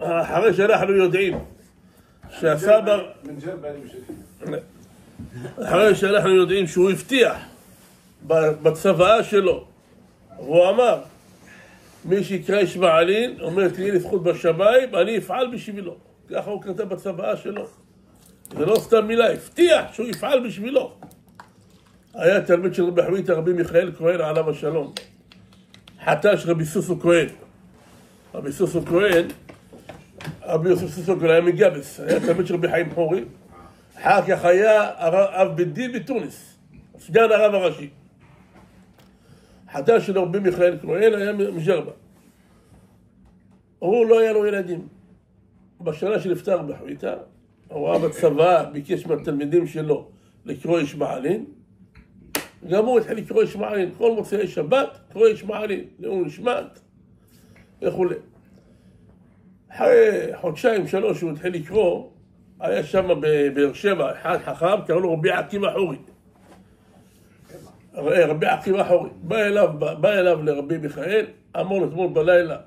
אחרי שאנחנו יודעים שהסבא... אחרי שאנחנו יודעים שהוא הבטיח בצוואה שלו, והוא אמר, מי שיקרא ישמעאלין, אומר תהיה לי זכות בשמיים, אני אפעל בשבילו. ככה הוא כתב בצוואה שלו. זה לא סתם מילה, הבטיח שהוא יפעל בשבילו. היה תלמיד של רבי חוויתא, רבי מיכאל כהן עליו השלום. חתן של רבי סוסו כהן. רבי סוסו כהן היה מגבס, היה תלמיד של רבי חיים חורי. אחר כך היה אב בית דין בתוניס, סגן הרב הראשי. חתן של רבי מיכאל כהן היה מג'רבה. הוא לא היה לו ילדים. בשנה שנפטר רבי חוויתא, הוא ראה בצבא, ביקש מהתלמידים שלו לקרוא ישמעאלין. גם הוא התחיל לקרוא ישמעאלין, כל מוצאי שבת קרוא ישמעאלין, לעילוי נשמת וכו'. אחרי חודשיים שלוש הוא התחיל לקרוא, היה שם בבאר שבע אחד חכם, קראו לו רבי עקיבא חורי. רבי עקיבא חורי. בא אליו לרבי מיכאל, אמר לו אתמול בלילה,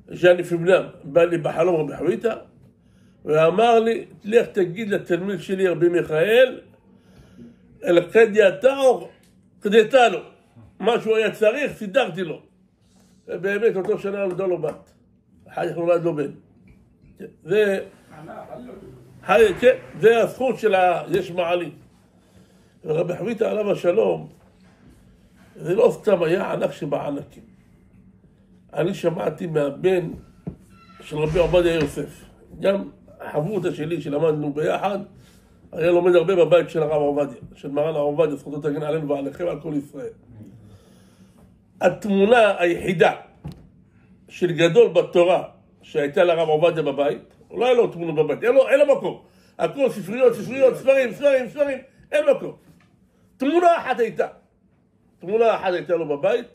ז'אני פבנם, בא לי בחלום רבי חוויתא, ואמר לי, לך תגיד לתלמיד שלי רבי מיכאל, אל-קדיה תאור, קדייתה לו. מה שהוא היה צריך, סידרתי לו. ובאמת אותו שנה נולדה לו בת. אחר כך נולד לו בן. זה הזכות של הישמעאלין. ורבי חוויתא עליו השלום, זה לא סתם היה ענק שבענקים. אני שמעתי מהבן של רבי עובדיה יוסף. גם החברותא שלי שלמדנו ביחד, היה לומד הרבה בבית של הרב עובדיה, של מרן הרב עובדיה, זכותו תגן עלינו ועליכם ועל כל ישראל. התמונה היחידה של גדול בתורה שהייתה לרב עובדיה בבית, לא היה לו תמונות בבית, אין לו מקום. הכל ספריות, ספרים, אין מקום. תמונה אחת הייתה לו בבית,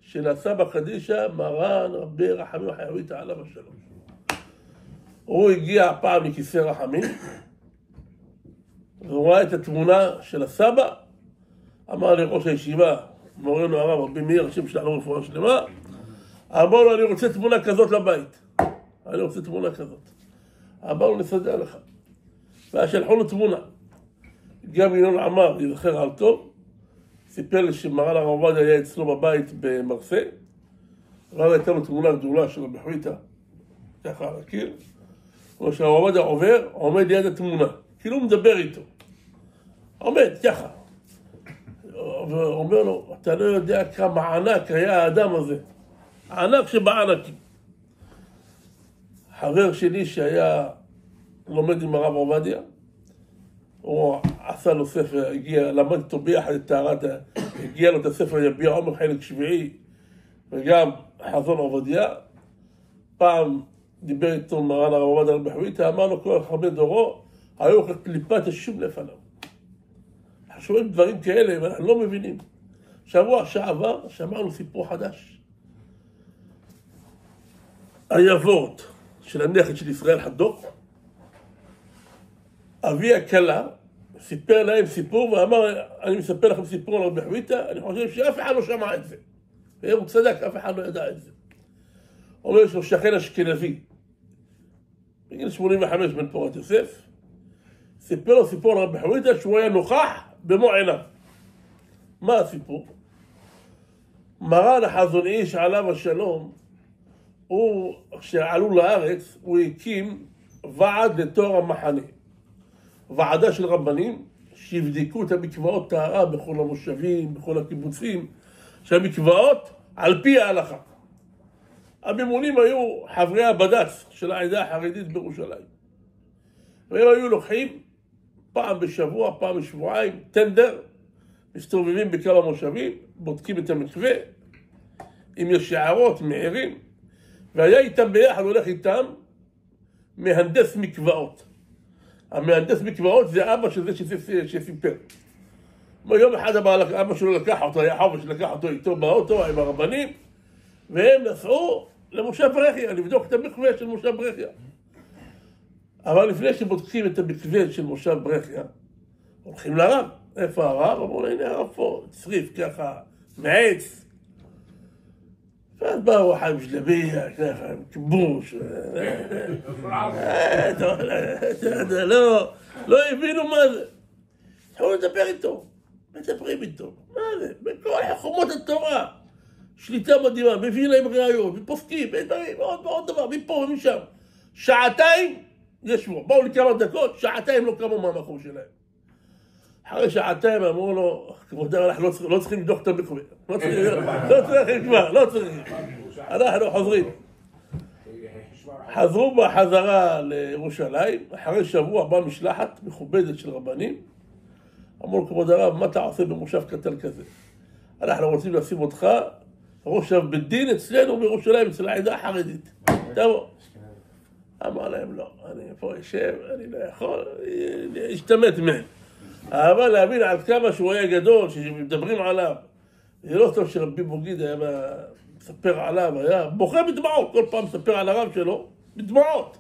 של הסבא קדישא, מרן רבי רחמים חוויתא עליו השלום. הוא הגיע פעם לכיסא רחמים, והוא ראה את התמונה של הסבא, אמר לראש הישיבה, מורנו הרב רבי מאיר, השם שלנו רפואה שלמה, אמר לו, אני רוצה תמונה כזאת לבית. אמר לו, נסדר לך. ואז שלחו לו תמונה. גם ינון עמר, יזכר על טוב, סיפר לי שמרן הרב עובדיה היה אצלו בבית במרסיי, ואז הייתה לו תמונה גדולה של רבי חוויתא, ככה על הקיר, וכשהרב עובדיה עובר, עומד ליד התמונה, כאילו הוא מדבר איתו. עומד, ככה. ואומר לו, אתה לא יודע כמה ענק היה האדם הזה. הענק שבענקים. חבר שלי שהיה לומד עם הרב עובדיה, הוא עשה לו ספר, למד איתו ביחד את טהרת, הגיע לו את הספר יביע עומר חלק שביעי, וגם חזון עובדיה. פעם דיבר איתו מרן הרב עובדיה רבי חוויתא, אמר לו כל הרבה דורו, היו קליפת השום לפניו. אנחנו שומעים דברים כאלה ואנחנו לא מבינים. שבוע שעבר שמענו סיפור חדש. היבורט של הנכד של ישראל חדוק, אבי הכלה סיפר להם סיפור ואמר, אני מספר לכם סיפור על רבי חוויתא, אני חושב שאף אחד לא שמע את זה. והוא צדק, אף אחד לא ידע את זה. אומר, יש לו שכן אשכנזי, בגיל 85 בן פורת יוסף, סיפר לו סיפור על רבי חוויתא שהוא היה נוכח במו עיניו. מה הסיפור? מרן החזון איש עליו השלום, הוא, כשעלו לארץ, הוא הקים ועד לתואר המחנה. ועדה של רבנים שיבדקו את המקוואות טהרה בכל המושבים, בכל הקיבוצים, שהמקוואות על פי ההלכה. הממונים היו חברי הבד"ץ של העדה החרדית בירושלים. והם היו לוקחים פעם בשבוע, פעם בשבועיים, טנדר, מסתובבים בכמה מושבים, בודקים את המקווה, אם יש שערות, מעירים, והיה איתם ביחד, הולך איתם, מהנדס מקוואות. המהנדס מקוואות זה אבא של זה שסיפר. יום אחד אבא שלו לקח אותו, היה חופש שלקח אותו איתו באוטו עם הרבנים, והם נסעו למושב ברכיה, לבדוק את המקווה של מושב ברכיה. אבל לפני שבודקים את המקווה של מושב ברכיה, הולכים לרב. איפה הרב? אמרו לו, הנה הרב פה, צריף ככה, מעץ. ואז באו חיים שלביה, ככה, כיבוש. לא הבינו מה זה. התחילו לדבר איתו, מדברים איתו. מה זה? בכל חומות התורה. שליטה מדהימה, מביא להם ראיות, ופוסקים, דברים, ועוד דבר, מפה ומשם. שעתיים ישבו, באו לי כמה דקות, שעתיים לא קמו מהמקום שלהם. אחרי שעתיים אמרו לו, כבודם, אנחנו לא צריכים לדוח את המקום. לא צריכים כבר, לא צריכים. אנחנו חוזרים. חזרו בחזרה לירושלים, אחרי שבוע באה משלחת מכובדת של רבנים, אמרו לו, כבוד הרב, מה אתה עושה במושב קטן כזה? אנחנו רוצים לשים אותך ראש בית דין אצלנו בירושלים, אצל העדה החרדית. תבוא. אמר להם, לא, אני פה יושב, אני לא יכול, להשתמט מהם. אבל להבין עד כמה שהוא היה גדול, שמדברים עליו. זה לא טוב שרבי בוגיד היה מספר עליו, היה בוכה בדמעות, כל פעם מספר על הרב שלו, בדמעות.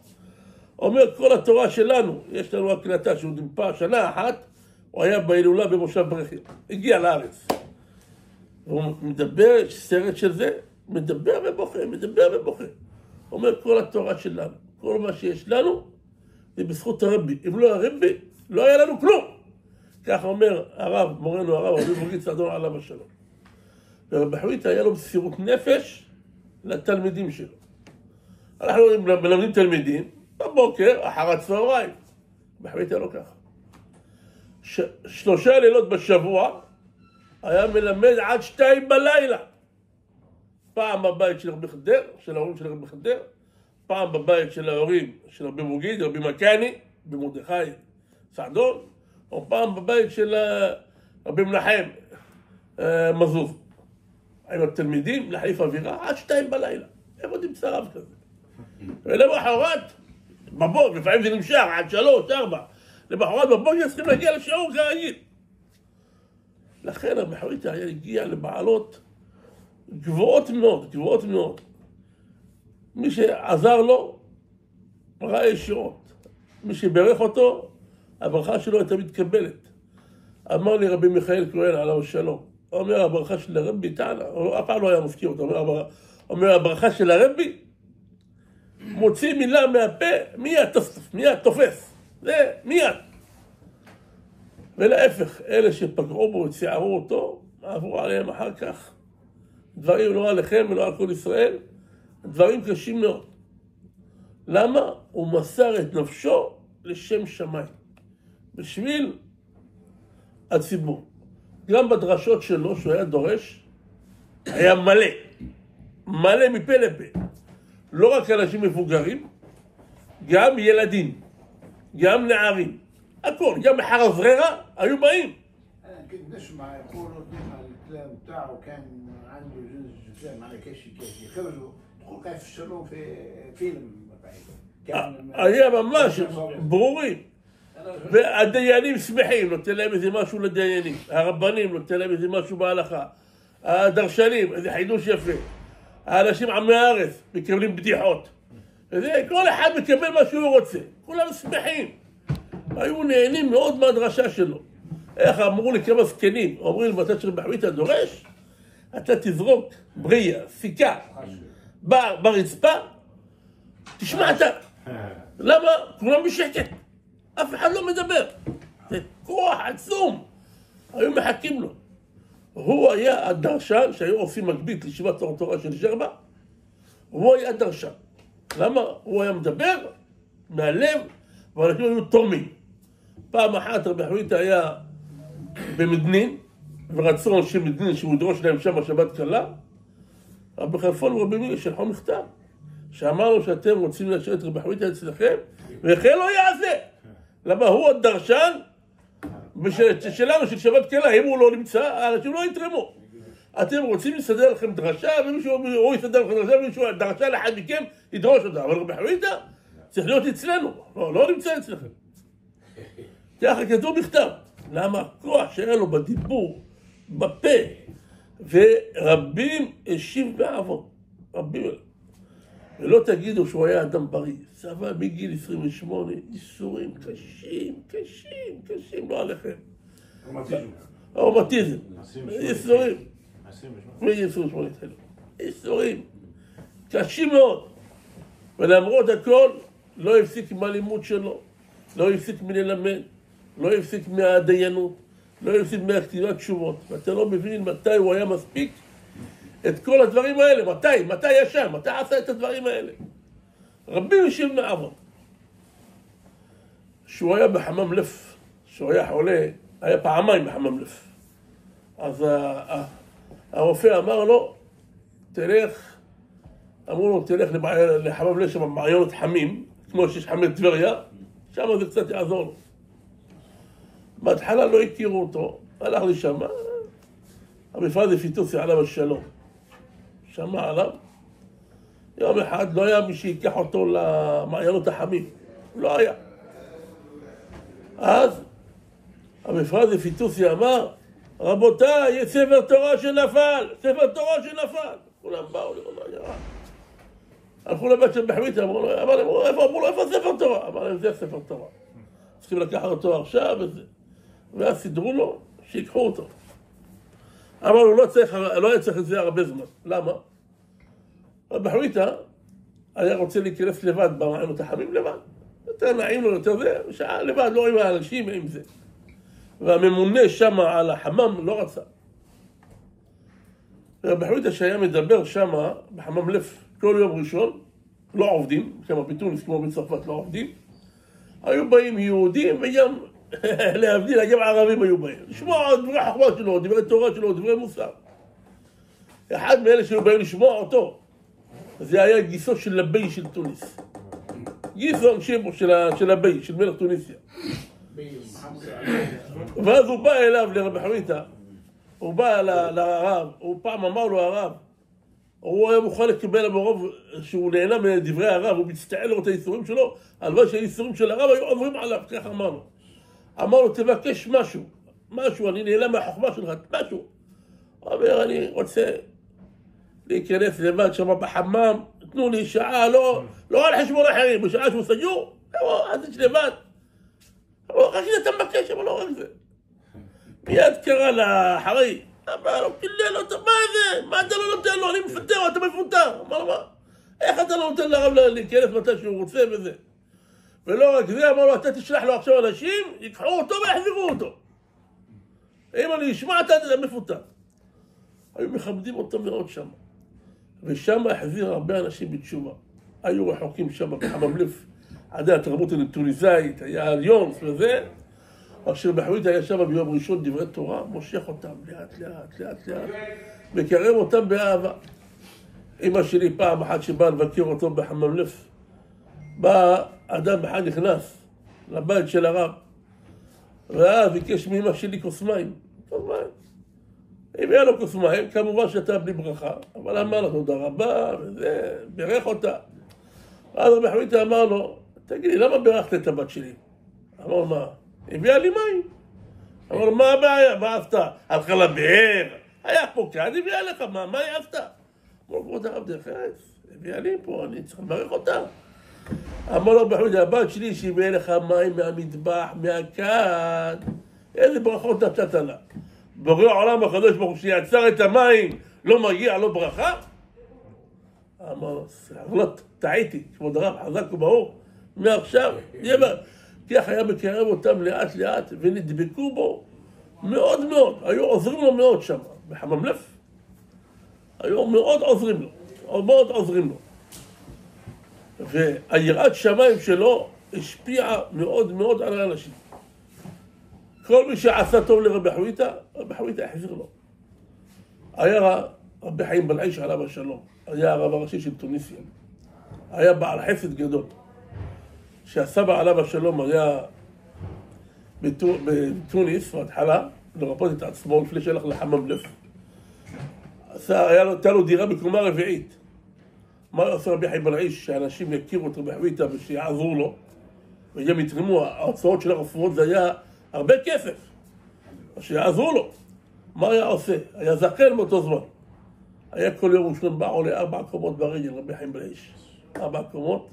אומר, כל התורה שלנו, יש לנו הקלטה שהוא דימפה שנה אחת, הוא היה בהילולה במושב ברכיה, הגיע לארץ. והוא מדבר, יש סרט של זה, מדבר ובוכה, מדבר ובוכה. אומר, כל התורה שלנו, כל מה שיש לנו, זה בזכות הרבי. אם לא הרבי, לא היה לנו כלום. ככה אומר הרב, מורנו הרב, רבי בוגיד סעדון עליו השלום. ורבי חוויתה היה לו מסירות נפש לתלמידים שלו. אנחנו מלמדים תלמידים, בבוקר, אחר הצהריים. רבי חוויתה לא ככה. 3 לילות בשבוע, היה מלמד עד 2 בלילה. פעם בבית של רבי חדר, של ההורים של רבי חדר, פעם בבית של ההורים של רבי בוגיד, רבי מקני, במרדכי סעדון, או פעם בבית של רבי מנחם מזוז. עם התלמידים להחליף אווירה עד 2 בלילה. הם עוד עם שרב כזה. ולמחרת, בבוקר, לפעמים זה נמשך עד 3, 4. למחרת בבוקר צריכים להגיע לשיעור כרגיל. לכן רבי חוויתה היה הגיע לבעלות גבוהות מאוד, גבוהות מאוד. מי שעזר לו, ראה ישירות. מי שברך אותו, הברכה שלו הייתה מתקבלת. אמר לי רבי מיכאל כהן עליו השלום, אומר הברכה של הרבי טענה, אף פעם לא היה מזכיר אותו, אומר הברכה של הרבי, מוציא מילה מהפה, מיד תופס. זה מיד. ולהפך, אלה שפגעו בו וציערו אותו, עברו עליהם אחר כך. דברים לא עליכם ולא על כל ישראל, דברים קשים מאוד. למה? הוא מסר את נפשו לשם שמיים. בשביל הציבור. גם בדרשות שלו, שהוא היה דורש, היה מלא. מלא מפה לפה. לא רק אנשים מבוגרים, גם ילדים, גם נערים. הכל, גם מחרזררה היו באים. أنا كنت نسمع يقولوا إن الكلام بتاعه كان عنده جزء على كشي يخرجوا تقول كيف يفسروه في فيلم היה ממש ברורים. והדיינים שמחים, נותן להם איזה משהו לדיינים. הרבנים נותן להם איזה משהו בהלכה. הדרשנים, איזה חידוש יפה. האנשים עמי הארץ מקבלים בדיחות. כל אחד מקבל מה שהוא רוצה. כולם שמחים. היו נהנים מאוד מהדרשה שלו. איך אמרו לי כמה זקנים, אומרים לי בצד של רבי חוויתה דורש, אתה תזרוק בריה, סיכה, ברצפה, תשמע אתה. למה? כולם בשקט. אף אחד לא מדבר. זה כוח עצום. היו מחכים לו. הוא היה הדרשן שהיו עושים מגבית לישיבת תורה של שרבה. הוא היה הדרשן. למה? הוא היה מדבר מהלב, ואנשים היו תורמים. פעם אחת רבי חוויתה היה במדנין, ורצו אנשים מדנין שהוא ידרוש להם שם השבת קלה. רבי חלפון ורבי מירי שלחו מכתב, שאמר לו שאתם רוצים להשאיר את רבי חוויתה אצלכם, וכן לא יעשה. למה הוא הדרשן שלנו של שבת קלה, אם הוא לא נמצא, האנשים לא יתרמו. אתם רוצים לסדר לכם דרשה, ומישהו יסדר לכם דרשה, ומישהו דרשה לאחד מכם ידרוש אותה. אבל רבי חוויתה צריך להיות אצלנו, לא נמצא אצלכם. ככה כתוב בכתב. למה? הכוח שהיה לו בדיבור, בפה, ורבים השיב בעוון. רבים. ולא תגידו שהוא היה אדם בריא. סבל מגיל 28, איסורים קשים, קשים, קשים, לא עליכם. אורמטיזם. איסורים. מגיל 28 התחילו. איסורים. קשים מאוד. ולמרות הכל, לא הפסיק מהלימוד שלו, לא הפסיק מללמד, לא הפסיק מהדיינות, לא הפסיק מהכתיבת תשובות. ואתה לא מבין מתי הוא היה מספיק את כל הדברים האלה. מתי ישב? מתי עשה את הדברים האלה? רבי יושב מעבוד. שהוא היה בחמם לב, שהוא היה חולה, היה פעמיים בחמם לב. אז הרופא אמר לו, אמרו לו, תלך לחמם לב שם מעיינות חמים, כמו שיש חמי טבריה, שם זה קצת יעזור לו. בהתחלה לא הכירו אותו, הלך לי שם, המפרדי פיטוסי עליו השלום. שמע עליו, יום אחד לא היה מי שיקח אותו למעיינות החמים, לא היה. אז המפרדי פיטוסי אמר, רבותיי, יש ספר תורה שנפל, ספר תורה שנפל. כולם באו לראות מה נראה. הלכו לבית של בחוויתה, אמרו לו, איפה ספר תורה? אמר להם, זה ספר תורה. צריכים לקחת אותו עכשיו וזה. ואז סידרו לו, שיקחו אותו. אמר לו, לא היה צריך את זה הרבה זמן. למה? בחוויתה היה רוצה להיכנס לבד במעיינות החמים לבד. יותר נעים לו יותר זה, שעה לבד, לא עם האנשים, עם זה. והממונה שם על החמם לא רצה. ובחוויתה שהיה מדבר שם, בחמם לב, כל יום ראשון, לא עובדים, שם בתוניס כמו בצרפת לא עובדים, היו באים יהודים וגם להבדיל, גם ערבים היו באים. לשמוע דברי חוכמה שלו, דברי תורה שלו, דברי מוסר. אחד מאלה שהיו באים לשמוע אותו, זה היה גיסו של לבי של תוניס. גיסו שיבו של לבי, של מלך תוניסיה. ואז הוא בא אליו לרבי חוויתה, הוא בא לרב, הוא פעם אמר לו הרב, הוא היה מוכן לקבל ברוב שהוא נהנה מדברי הרב, הוא מצטער לראות את האיסורים שלו, הלוואי שהאיסורים של הרב היו עוברים עליו, ככה אמר לו. אמר לו, תבקש משהו, אני נהנה מהחוכמה שלך, משהו. הוא אומר, אני רוצה להיכנס לבד שם בחמם, תנו לי שעה, לא על חשבון אחרים, בשעה שהוא סגור, אז יש לבד. רק שאתה מבקש, אבל לא רק זה. מיד קרא לאחרי, אמר לו, קילל אותו, מה זה? מה אתה לא נותן לו? אני מפטר, אתה מפוטר. אמר לו, מה? איך אתה לא נותן לרב להיכנס מתי שהוא רוצה וזה? ולא רק זה, אמר לו, אתה תשלח לו עכשיו אנשים, ייקחו אותו ויחזירו אותו. אם אני אשמע, אתה מפוטר. היו מכבדים אותו מאוד שם. ושם החזיר הרבה אנשים בתשובה. היו רחוקים שם בחמם לב, עדיין התרבות הטוניסאית, היה יונס וזה. אשר בחוויתה היה שם ביום ראשון דברי תורה, מושך אותם לאט, מקרב אותם באהבה. אמא שלי פעם אחת שבאה לבקר אותו בחמם לב, בא אדם אחד נכנס לבית של הרב, ואז ביקש מאמא שלי כוס מים. אם היה לו כוס מים, כמובן שאתה בלי ברכה, אבל אמר לה תודה רבה, וזה, בירך אותה. ואז רבי חוויתה אמר לו, תגידי, למה בירכת את הבת שלי? אמר לו, מה? הביאה לי מים. אמר לו, מה הבעיה? מה עשתה? הלכה לבאר, היה פה כאן, הביאה לך, מה היא עשתה? אמר לו, כבוד הרב דרך ארץ, הביאה לי פה, אני צריך לברך אותה. אמר לו, בחוויתה, הבת שלי שהביאה לך מים מהמטבח, מהכד, איזה ברכות נתת לה? בורא העולם הקדוש ברוך הוא שיצר את המים, לא מגיע לו ברכה? אמר לו, סלחת, טעיתי, כבוד הרב, חזק וברוך, מעכשיו, כך היה מקרב אותם לאט לאט, ונדבקו בו מאוד, היו עוזרים לו מאוד שם, בחמם לב, היו מאוד עוזרים לו, והיראת שמיים שלו השפיעה מאוד על האנשים. כל מי שעשה טוב לרבי חוויתה, רבי חוויתה החזיר לו. היה רבי חיים בלעיש עליו השלום, היה הרב הראשי של תוניסיה, היה בעל חסד גדול. שהסבא עליו השלום היה בתוניס, בהתחלה, לרפות את עצמו לפני שהלך לחמם לב. הייתה לו דירה בקומה רביעית. מה עושה רבי חיים בלעיש? שאנשים יכירו את רבי חוויתה ושיעזרו לו, וגם יתרמו, ההוצאות של הרפואות זה היה הרבה כסף, שיעזרו לו. מה היה עושה? היה זקן באותו זמן. היה כל יום ראשון בא עולה 4 קומות ברגל, רבי חיים בלעיש. 4 קומות.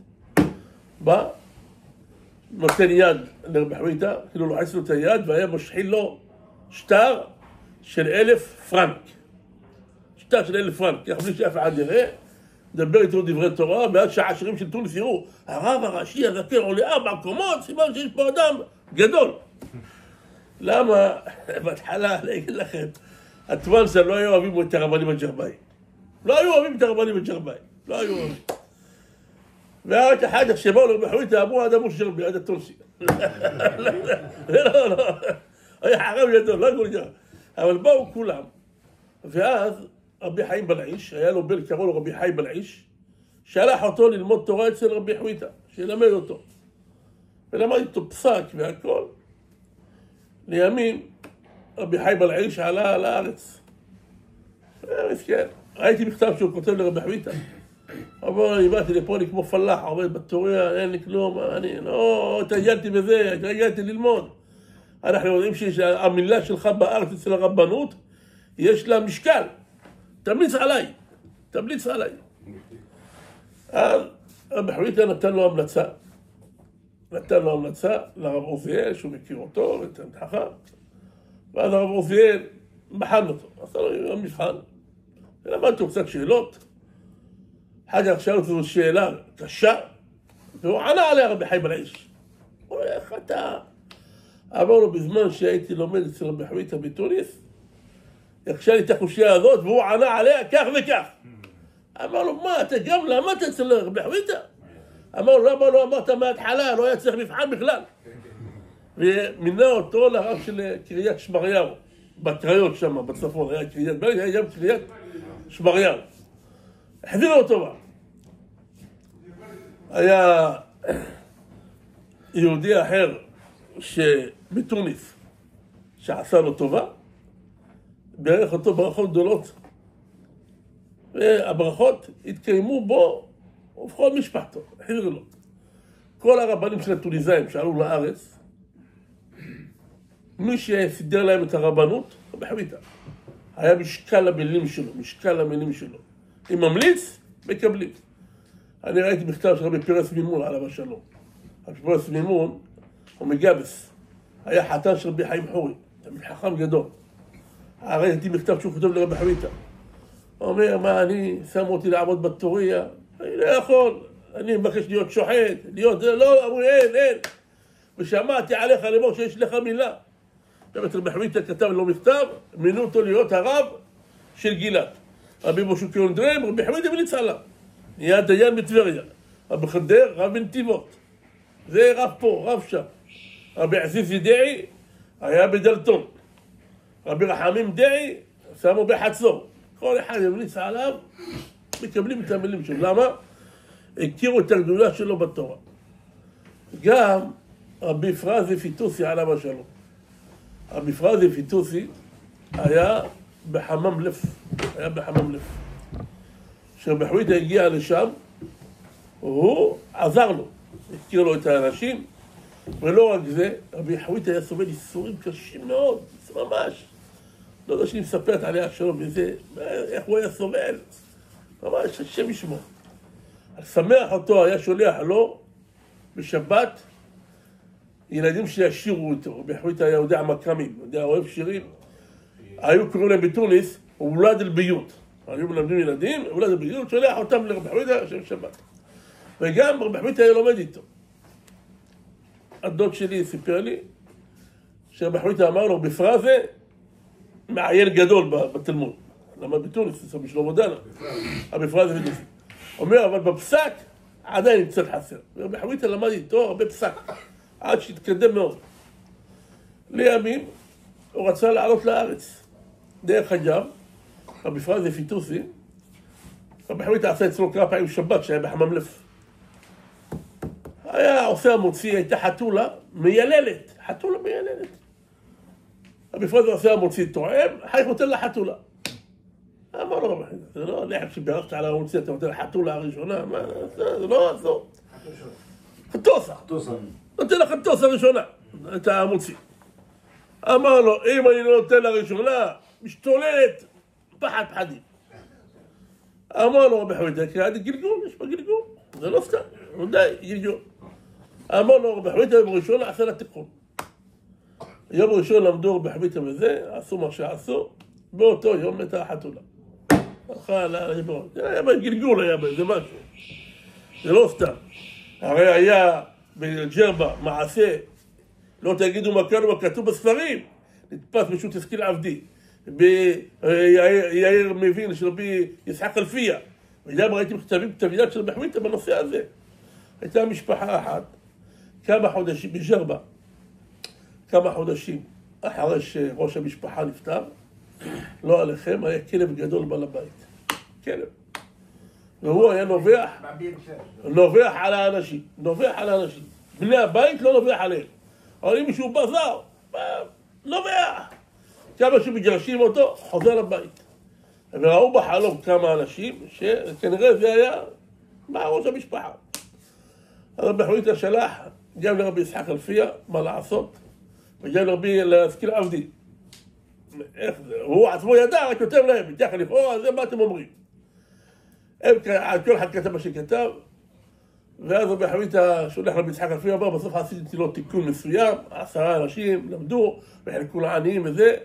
בא, נותן יד לרבי חוויתה, כאילו לוחץ לו את היד, והיה משחיל לו שטר של 1,000 פרנק. שטר של 1,000 פרנק, ככה בלי שאף אחד יראה, מדבר איתו דברי תורה, ואז שהעשירים של תוניס יראו, הרב הראשי הזקן עולה 4 קומות, סימן שיש פה אדם גדול. למה? בהתחלה, אני אגיד לכם, הטואנסה לא היו אוהבים את הרבנים הג'רבאי. לא היו אוהבים את הרבנים הג'רבאי. לא היו אוהבים. ואז אחר כך שבאו לרבי חוויתה, אמרו אדם ג'רבי, עד הטונסי. לא. היה חרם גדול, לא הכל ג'רבי. אבל באו כולם. ואז רבי חיים בלעיש, היה לו בן קראו לו רבי חיים בלעיש, שלח אותו ללמוד תורה אצל רבי חוויתה, שילמד אותו. ולמד איתו פסק והכל. לימים, רבי חיים בלעיש עלה לארץ. מסכן. ראיתי מכתב שהוא כותב לרבי חוויתה. אבל אני באתי לפה, אני כמו פלאח, עובד בתוריה, אין לי כלום, אני לא התעניינתי בזה, התעניינתי ללמוד. אנחנו יודעים שהמילה שלך בארץ אצל הרבנות, יש לה משקל. תמליץ עליי. אז רבי חוויתה נתן לו המלצה לרב עוזיאל, שהוא מכיר אותו, ותלמיד חכם. ואז הרב עוזיאל בחן אותו, עשה לו מבחן, ולמד אותו קצת שאלות. אחר כך שאל אותו שאלה קשה, והוא ענה עליה רבי חיים בלעיש. הוא אומר, איך אתה? אמר לו, בזמן שהייתי לומד אצל רבי חוויתה בתוניס, הקשה לי את החושייה הזאת, והוא ענה עליה כך וכך. אמר לו, מה, אתה גם למדת אצל רבי חוויתה? אמר לו, למה לא אמרת מההתחלה, לא היה צריך מבחן בכלל. ומינה אותו לרב של קריית שמריהו, בקריות שם, בצפון, היה קריית בלד, היה גם קריית שמריהו. החזיר לו טובה. היה יהודי אחר שבתוניס, שעשה לו טובה, בירך אותו ברכות גדולות, והברכות התקיימו בו ובכל משפחתו, החזיר לו. כל הרבנים של הטוניסאים שעלו לארץ, מי שסידר להם את הרבנות, רבי חוויתה, היה משקל למילים שלו. אם ממליץ, מקבלים. אני ראיתי מכתב של רבי פרס מימון עליו השלום. רבי פרס מימון, הוא מגבס, היה חתן של רבי חיים חורי, תמיד חכם גדול. ראיתי מכתב שהוא כותב לרבי חוויתה. הוא אומר, מה, אני שם אותי לעבוד בתוריה? אני לא יכול, אני מבקש להיות שוחט, לא, אמרו, אין. ושמעתי עליך למור שיש לך מילה. רבי חוויתה כתב לו מכתב, מינו אותו להיות הרב של גילת. רבי משה קיונדרם, רבי חוויתה וליץ עליו. נהיה דיין בטבריה. רבי חדר, רב בנתיבות. זה רב פה, רב שם. רבי עסיסי דעי היה בדלתון. רבי רחמים דעי שמו בחצור. כל אחד ימליץ עליו, מקבלים את המילים שלו. למה? הכירו את הגדולה שלו בתורה. גם רבי פרזי פיטוסי עליו השלום. רבי פרזי פיטוסי היה בחמם לב. כשרבי חוויתה הגיע לשם, הוא עזר לו. הכיר לו את האנשים, ולא רק זה, רבי חוויתה היה סובל איסורים קשים מאוד, ממש. לא יודע שאני מספרת עליה שלום וזה, איך הוא היה סובל. ממש, השם ישמור. שמח אותו, היה שולח לו בשבת, ילדים שישירו אותו. רבי חוויתה היה יודע מקאמים, יודע, אוהב שירים. היו קוראים להם בתוניס, אולד אל-ביות. היו מלמדים ילדים, אולד אל-ביות, שולח אותם לרבי חוויתה של שבת. וגם רבי חוויתה היה לומד איתו. הדוד שלי סיפר לי, שרבי חוויתה אמר לו, בפרזה, מעיין גדול בתלמוד. למה בתוניס, זה בשלמה דנה. בפרזה ודוסי. אומר, אבל בפסק, עדיין קצת חסר. רבי חוויתה למד איתו הרבה פסק, עד שהתקדם מאוד. לימים, הוא רצה לעלות לארץ. דרך אגב, רבי פרזי פיטוסי, רבי חוויתה עשה אצלו כמה פעמים שבת שהיה בחמם לב. היה עושה המוציא, הייתה חתולה מייללת. רבי פרזי עושה המוציא תואם, חייך נותן לה חתולה. אמר לו רבי חוויתה, זה לא לחם שבירכת על המוציא, אתה נותן לה חתולה הראשונה, מה, זה לא עשו. חתוסה. נותן לה חתוסה הראשונה, את המוציא. אמר לו, אם אני לא נותן לראשונה, משתוללת, פחד פחדים. אמר לו רבי חוויתה, כי עד גלגול, יש בה גלגול, זה לא סתם, הוא די, גלגול. אמר לו רבי חוויתה, יום ראשון עשה לה תיקון. יום ראשון למדו רבי חוויתה וזה, עשו מה שעשו, באותו יום מתה החתולה. אכל, היה בגלגול, היה באיזה משהו. זה לא סתם. הרי היה בג'רבה מעשה, לא תגידו מה כאן ומה כתוב בספרים, נתפס בשו"ת השכיל עבדי, ביאיר מבין של רבי יצחק אלפיה, וגם ראיתי כתב יד של רבי חוויטה בנושא הזה. הייתה משפחה אחת, כמה חודשים, בג'רבה, כמה חודשים אחרי שראש המשפחה נפטר, לא עליכם, היה כלב גדול בעל הבית. כלב. והוא היה נובח על האנשים. נובח על האנשים. בני הבית לא נובח עליהם. אבל אם מישהו בזר, נובח. כמה שמגרשים אותו, חוזר לבית. וראו בחלום כמה אנשים, שכנראה זה היה ראש המשפחה. אז רבי חוויטה שלח גם לרבי יצחק אלפיה, מה לעשות, וגם לרבי השכיל עבדי. איך זה? הוא עצמו ידע, רק כותב להם, מתחת לכאורה, זה מה אתם אומרים. כל אחד כתב מה שכתב, ואז רבי חוויטה שולח לרבי יצחק אלפיה, אמר, בסוף עשיתי לו תיקון מסוים, 10 אנשים למדו, וחלקו לעניים וזה,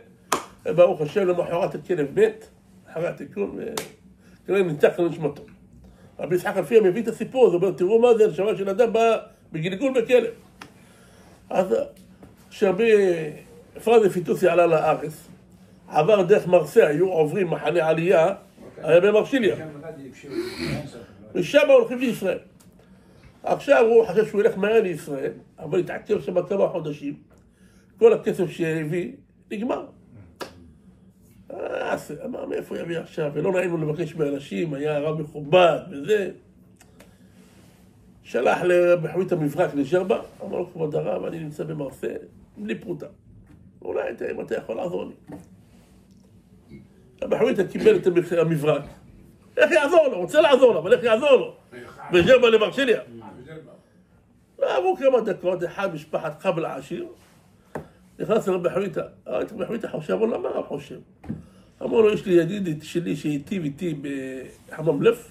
ברוך השם למחרת הכלב מת, אחרי התיקון, וכנראה ניצח לנשמתו. רבי יצחק אלפיה מביא את הסיפור, זה אומר, תראו מה זה, נשמה של אדם בא בגלגול בכלב. אז כשרבי פרזי פיטוסי עלה לארץ, עבר דרך מרסה, היו עוברים מחנה עלייה, היה במרשיליה. ושם הולכים לישראל. עכשיו הוא חשב שהוא ילך מהר לישראל, אבל התעכב שם כמה חודשים, כל הכסף שהביא נגמר. אמר, מאיפה יביא עכשיו? ולא נעים לו לבקש מאנשים, היה רב מכובד וזה. שלח לרבי חוויטה מברק לג'רבה, אמר לו, כבוד הרב, אני נמצא במרסה, בלי פרוטה. אולי אם אתה יכול לעזור לי. רבי חוויטה קיבל את המברק. איך יעזור לו? רוצה לעזור לו, אבל איך יעזור לו? בג'רבה למרשיליה. עברו כמה דקות, אחד משפחת חבל העשיר, נכנס לרבי חוויטה. רבי חוויטה חושב, אבל למה הרב חושב? אמר לו, יש לי ידיד שלי שהיטיב איתי בחמם לב,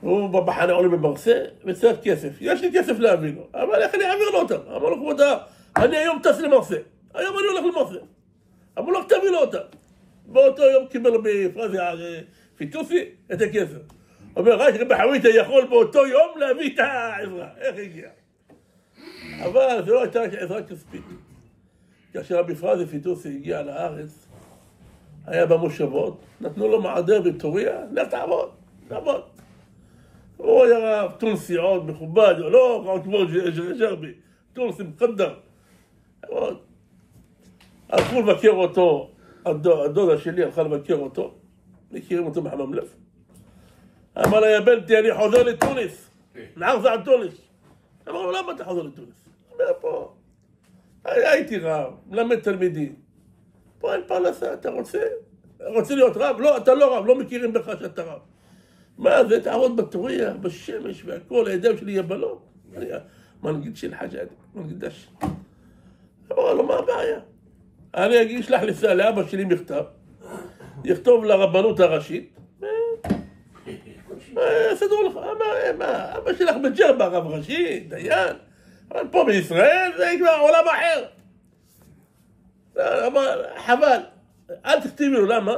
הוא במחנה עולה במרסה, וצריך כסף. יש לי כסף להביא לו, אבל איך אני אעביר לו אותם? אמר לו, כבוד הרב, אני היום טס למרסה. היום אני הולך למרסה. אמר לו, תביא לו אותם. באותו יום קיבל רבי פרזי פיטוסי את הכסף. אומר, רק רבי חוויטה יכול באותו יום להביא את העזרה. איך הגיע? אבל זה לא הייתה עזרה כספית. כאשר רבי פרזי פיטוסי הגיע לארץ, היה במושבות, נתנו לו מעדר בפטוריה, לך תעבוד, תעבוד. הוא היה רב טונסי עוד מכובד, לא כמו ג'רבי, טונסי מקדר. הלכו לבקר אותו, הדודה שלי הלכה לבקר אותו, מכירים אותו בחמם לב. אמר לה, יא בנתי, אני חוזר לתוניס, נערזה על תוניס. אמר לו, למה אתה חוזר לתוניס? אמר פה, הייתי רב, מלמד תלמידים. פה אין פרנסה, אתה רוצה להיות רב? לא, אתה לא רב, לא מכירים בך שאתה רב. מה זה, תעבוד בטוריה, בשמש והכל, הידיים שלי יבלות. מנגיד של חג'אדי, מנגידש. אמר לו, מה הבעיה? אני אשלח לאבא שלי מכתב, יכתוב לרבנות הראשית, סדרו לך, מה, אבא שלך בג'רבה רב ראשי, דיין, אבל פה בישראל זה כבר עולם אחר. אמר, חבל, אל תכתיבי לו, למה?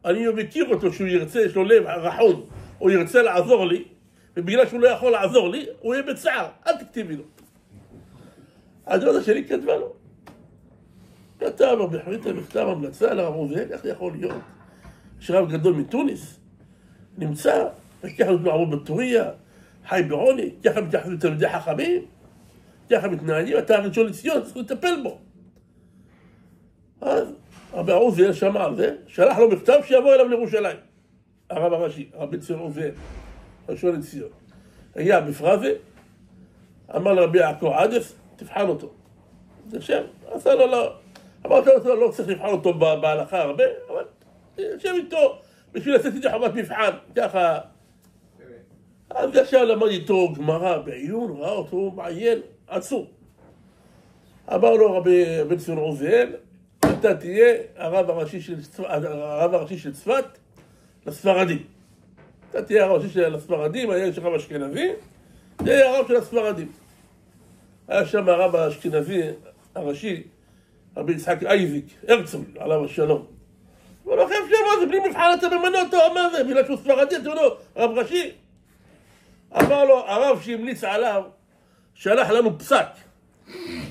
אני מכיר אותו שהוא ירצה, יש לו לב רחום, הוא ירצה לעזור לי, ובגלל שהוא לא יכול לעזור לי, הוא יהיה בצער, אל תכתיבי לו. הדודה שלי כתבה לו. כתב רבי חוויטה מכתב המלצה לרב עוזיאל, איך זה יכול להיות? יש רב גדול מתוניס, נמצא, וככה מתנערות בטוריה, חי בעוני, ככה מתייחסים לתלמידי חכמים, ככה מתנהלים, אתה הראשון לציון, צריך לטפל בו. אז רבי עוזיאל שמע על זה, שלח לו מכתב שיבוא אליו לירושלים. הרב הראשי, רבי ציון עוזיאל, ראשון לציון. הגיע בפרזי, אמר לרבי יעקב עדס, תבחן אותו. זה שם, עשה לו לא. אמרתי לו, לא צריך לבחן אותו בהלכה הרבה, אבל יושב איתו בשביל לעשות איתי חובת מבחן, ככה. אז ישר למד איתו גמרא בעיון, ראה אותו מעיין, עצום. אמר לו רבי בן ציון עוזיאל, אתה תהיה הרב הראשי של צפת לספרדים. אתה תהיה הרב הראשי של הספרדים, היה יש רב אשכנזי, זה יהיה הרב של הספרדים. היה שם הרב האשכנזי הראשי, רבי יצחק אייזיק, הרצוג, עליו השלום. הוא לא חייב מה זה, בלי מבחן אתה ממנה אותו, מה זה, בגלל שהוא ספרדי, אתה אומר לו, רב ראשי. אמר לו, הרב שהמליץ עליו, שלח לנו פסק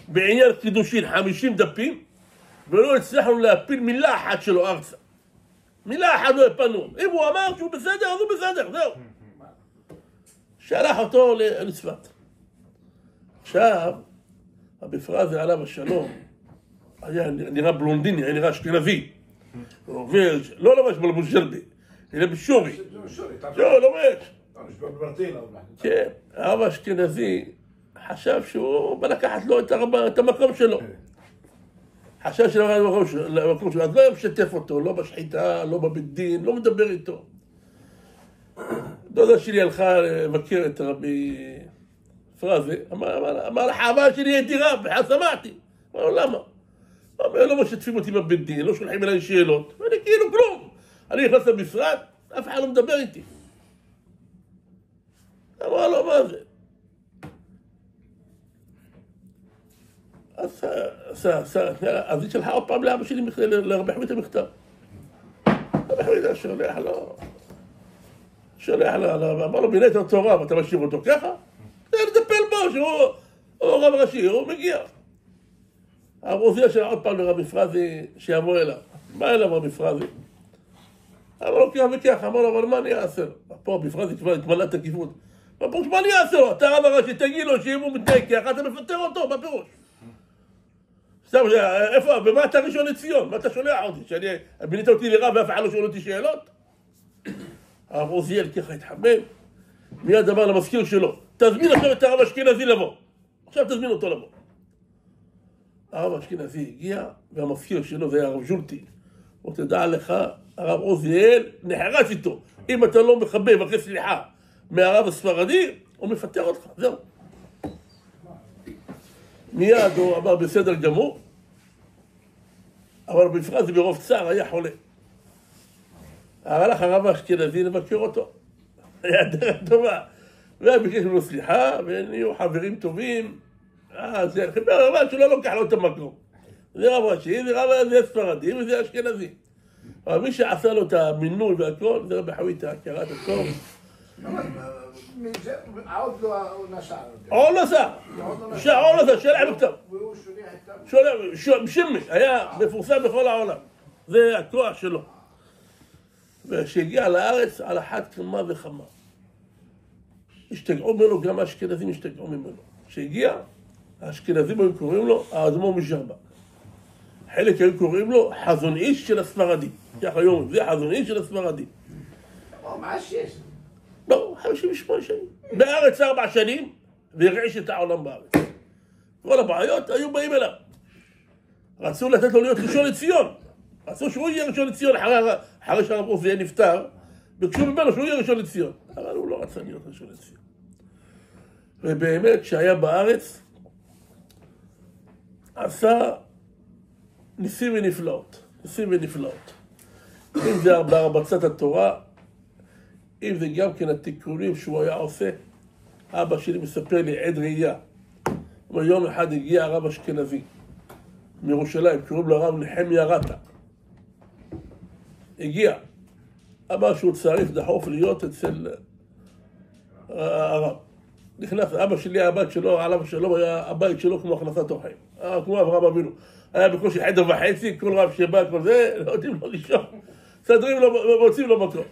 בעניין קידושין 50 דפים, ולא הצלחנו להפיל מילה אחת שלו ארצה. מילה אחת לא הפלנו. אם הוא אמר שהוא בסדר, אז הוא בסדר, זהו. שלח אותו לצפת. עכשיו, רבי פרזי עליו השלום, היה נראה בלונדיני, היה נראה אשכנזי. לא לבש בלבוש ג'לבי, אלא בשורי. לא, לובש. כן, הרב האשכנזי חשב שהוא בא לקחת לו את המקום שלו. חשב שלמקום שלו, אז לא היה משתף אותו, לא בשחיטה, לא בבית דין, לא מדבר איתו. דודה שלי הלכה לבקר את רבי פרזי, אמר לך, אבא שלי הייתי רב, שמעתי. אמר לו, למה? אמר, לא משתפים אותי בבית דין, לא שולחים אליי שאלות, ואני כאילו כלום. אני נכנס למשרד, אף אחד לא מדבר איתי. אמר לו, מה זה? אז היא שלחה עוד פעם לאבא שלי לרבי חווית המכתב. רבי חווית שולח לו, אמר לו, בינית אותו רב, אתה משאיר אותו ככה? זה לטפל בו, שהוא רב ראשי, הוא מגיע. הרב עוזיה שלח עוד פעם לרבי פרזי שיבוא אליו. בא אליו רבי פרזי. אמר לו, ככה וככה, אמר לו, אבל מה אני אעשה לו? פה רבי פרזי כבר התמלא את הכיוון. מה פירוש, מה אני אעשה לו? אתה רב הראשי, תגיד לו שאם הוא מתנהג ככה, אתה מפטר אותו, מה פירוש? סתם, איפה, במה אתה ראשון לציון? מה אתה שולח אותי? שאני בינית אותי לרב ואף אחד לא שואל אותי שאלות? הרב עוזיאל ככה התחמם, מיד אמר למזכיר שלו, תזמין עכשיו את הרב אשכנזי לבוא. עכשיו תזמין אותו לבוא. הרב אשכנזי הגיע, והמזכיר שלו זה היה הרב ז'ולטי. הוא תדע לך, הרב עוזיאל נחרץ איתו. אם אתה לא מחבב אחרי סליחה מהרב הספרדי, הוא מפטר אותך, זהו. מיד הוא אמר בסדר גמור, אבל בפרט ברוב צער היה חולה. הלך הרב האשכנזי לבקר אותו. היה דרך טובה. וביקש לו סליחה, ונהיו חברים טובים. זה חיבר הרב שלא לוקח לו את המקום. זה רב ראשי, זה ספרדי וזה אשכנזי. אבל מי שעשה לו את המינוי והכל, זה רבי חוויתה, הכרת הטוב. עוד לא נסע. עוד לא נסע. עוד לא נסע, שלח בכתב. והוא שולח את שמי, היה מפורסם בכל העולם. זה הכוח שלו. וכשהגיע לארץ, על אחת כמה וכמה. השתגעו ממנו, גם האשכנזים השתגעו ממנו. כשהגיע, האשכנזים היו קוראים לו האדמו"ר מז'רבק. חלק היו קוראים לו חזון איש של הספרדי. ככה היום, זה חזון איש של הספרדי. מה שיש? לא, 58 שנים. בארץ 4 שנים, והרעיש את העולם בארץ. כל הבעיות היו באים אליו. רצו לתת לו להיות ראשון לציון. רצו שהוא יהיה ראשון לציון אחרי שהרב עוזיאל נפטר, ביקשו ממנו שהוא יהיה ראשון לציון. אבל הוא לא רצה להיות ראשון לציון. ובאמת, כשהיה בארץ, עשה ניסים ונפלאות. ניסים ונפלאות. אם זה בהרבצת התורה, אם זה גם כן התיקונים שהוא היה עושה, אבא שלי מספר לי עד ראייה. ויום אחד הגיע הרב אשכנזי מירושלים, קוראים לו הרב נחמיה רטה. הגיע, אמר שהוא צריך דחוף להיות אצל הרב. נכנס, אבא שלי, הבת שלו, עליו השלום, היה הבית שלו כמו הכנסת אורחים. כמו אברהם אבינו. היה בקושי חדר וחצי, כל רב שבא, כל זה, לא יודעים לו לישון. סדרים לו, מוצאים לו מקום.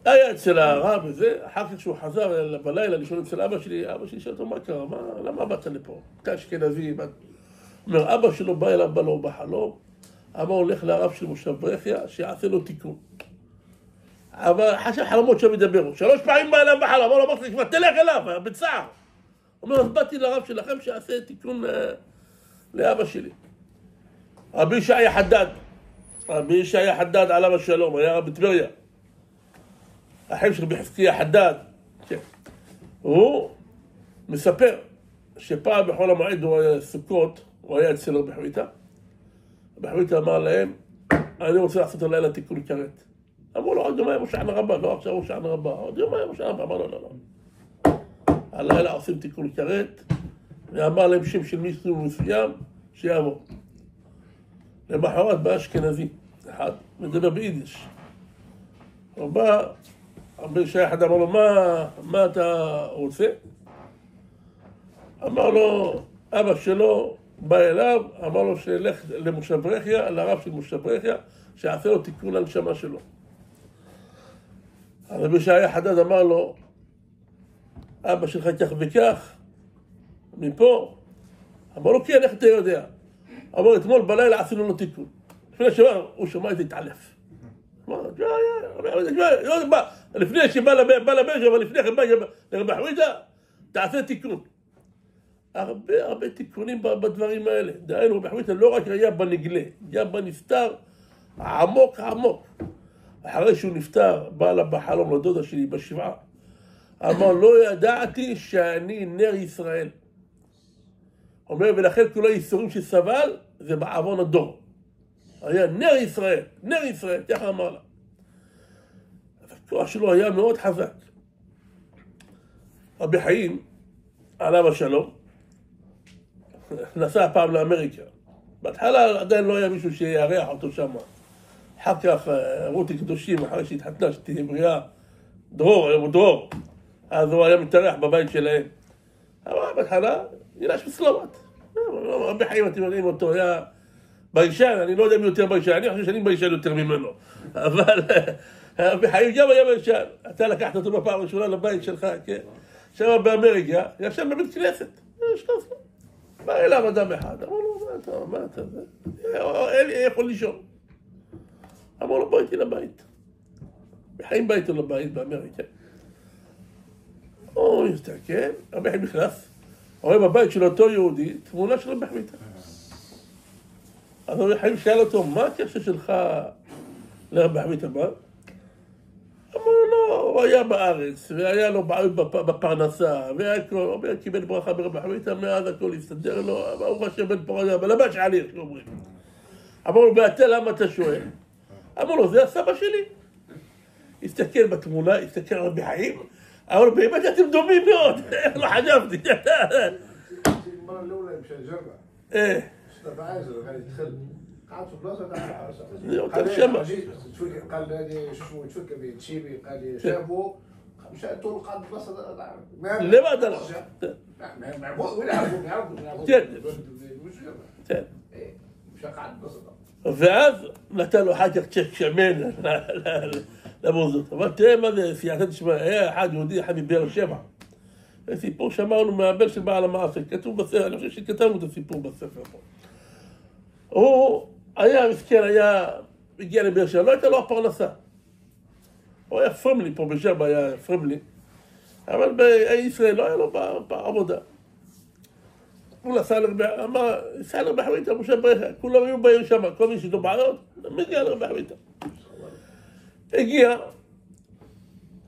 היה אצל הרב וזה, אחר כך שהוא חזר בלילה לישון אצל אבא שלי שאל אותו, מה קרה? למה באת לפה? אתה אשכנזי, אומר, אבא שלו בא אליו לו בחלום, אמר, הולך לרב של מושב ברכיה, שיעשה לו תיקון. אבל חשב חלומות שם ידברו. 3 פעמים בא אליו בחלום, אמר לו, אמרתי, כבר תלך אליו, בצער. אומר, אז באתי לרב שלכם שיעשה תיקון לאבא שלי. רבי ישעיה חדד עליו השלום, היה רבי טבריה. החיים של רבי חזקיה חדד. כן. הוא מספר שפעם בחול המועד הוא היה סוכות, הוא היה אצל רבי חוויתה. רבי חוויתה אמר להם, אני רוצה לעשות הלילה תיקון כרת. אמרו לו, עוד יומיים הוא שען רבה, לא עכשיו הוא שען רבה, עוד יומיים הוא שען רבה, אמר לו, לא. הלילה עושים תיקון כרת, ואמר להם שם של מישהו מסוים, שיעבור. למחרת בא אשכנזי, אחד, מדבר ביידיש. הוא בא, אחד אמר לו, מה אתה רוצה? אמר לו, אבא שלו בא אליו, אמר לו שילך למושב ברכיה, לרב של מושב ברכיה, שיעשה לו תיקון לנשמה שלו. אז רבי ישעיה חדד אמר לו, אבא שלך כך וכך, מפה? אמר לו, כן, איך אתה יודע? אמר, אתמול בלילה עשינו לו תיקון. לפני שבוע הוא שמע את התעלף. לפני שבא לבן, אבל לפני שבא לרבי חווידה, תעשה תיקון. הרבה תיקונים בדברים האלה. דהיינו, רבי חווידה לא רק היה בנגלה, היה בנסתר עמוק. אחרי שהוא נפטר, בא לה בחלום לדודה שלי בשבעה. אמר, לא ידעתי שאני נר ישראל. אומר, ולכן כל האיסורים שסבל, זה בעוון הדור. היה נר ישראל, ככה אמר לה. הכוח שלו היה מאוד חזק. רבי חיים, עליו השלום, נסע פעם לאמריקה. בהתחלה עדיין לא היה מישהו שיארח אותו שם. אחר כך רותי קדושים, אחרי שהתחתנה, שתהיה בריאה, דרור. אז הוא היה מתארח בבית שלהם. אבל בהתחלה, ילש בסלומת. רבי חיים, אתם יודעים אותו, היה ביישן, אני לא יודע מי יותר ביישן, אני חושב שאני ביישן יותר ממנו. אבל רבי חיים גם היה ביישן. אתה לקחת אותו בפעם הראשונה לבית שלך, כן? שם באמריקה, ישב בבית כנסת. בא אליו אדם אחד, אמר לו, מה אתה, אין לי יכול לישון. אמר לו, בוא איתי לבית. בחיים בא איתו לבית באמריקה. הוא מסתכל, רבי חיים נכנס, רואה בבית של אותו יהודי, תמונה של רבי חווידה. אז רבי חיים שאל אותו, מה הקשר שלך לרבי חווידה? אמר לו, הוא היה בארץ, והיה לו בעיות בפרנסה, והכל, קיבל ברכה ברבי חווידה, מאז הכל הסתדר לו, ברוך השם בן פרנסה, אבל לבש עלי, איך שאומרים. אמר לו, ואתה למה אתה שואל? אמר לו, זה הסבא שלי. הסתכל בתמונה, הסתכל על רבי חיים, אמר לו, באמת אתם דומים מאוד, לא חשבתי. مرة الأولى مش هيجرب. ايه. استبع عايزه قال يدخل. قعد في بلاصة قال هذه شو اسمه تفك بتشيبي قال شافه مش طول قعد بلاصة ليه ما معبود وين يعرفوا مش قعد بلاصة. ואז נתן לו אחר כך צ'ק שמן למוזות. אבל תראה מה זה סייעתא דשמיא, היה אחד יהודי, אחד מבאר שבע. זה סיפור שאמרנו מהבן של בעל המעשה, כתוב בספר, אני חושב שכתבנו את הסיפור בספר פה. הוא היה מסכן, הגיע לבאר שבע, לא הייתה לו הפרנסה. הוא היה פרמלי פה, בשבע היה פרמלי, אבל בישראל לא היה לו בעבודה. הוא נסע לרבי חווידה, משה ברכיה, כולם היו באים שם, כל מי שיש לו בעיות, מגיע לרבי חווידה. הגיע,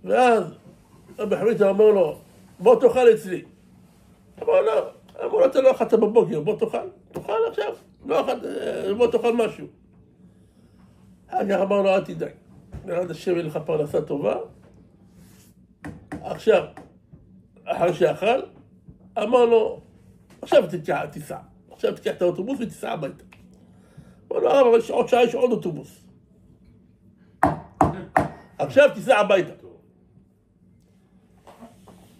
ואז רבי חווידה אמר לו, בוא תאכל אצלי. אמר לו, אתה לא אכלת בבוקר, בוא תאכל עכשיו, בוא תאכל משהו. אחר כך אמר לו, אל תדאג, בעזרת השם יהיה לך פרנסה טובה. עכשיו, אחרי שאכל, אמר לו, עכשיו תיסע, עכשיו תיקח את האוטובוס ותיסע הביתה. אמר לו, אבל עוד שעה יש עוד אוטובוס. עכשיו תיסע הביתה.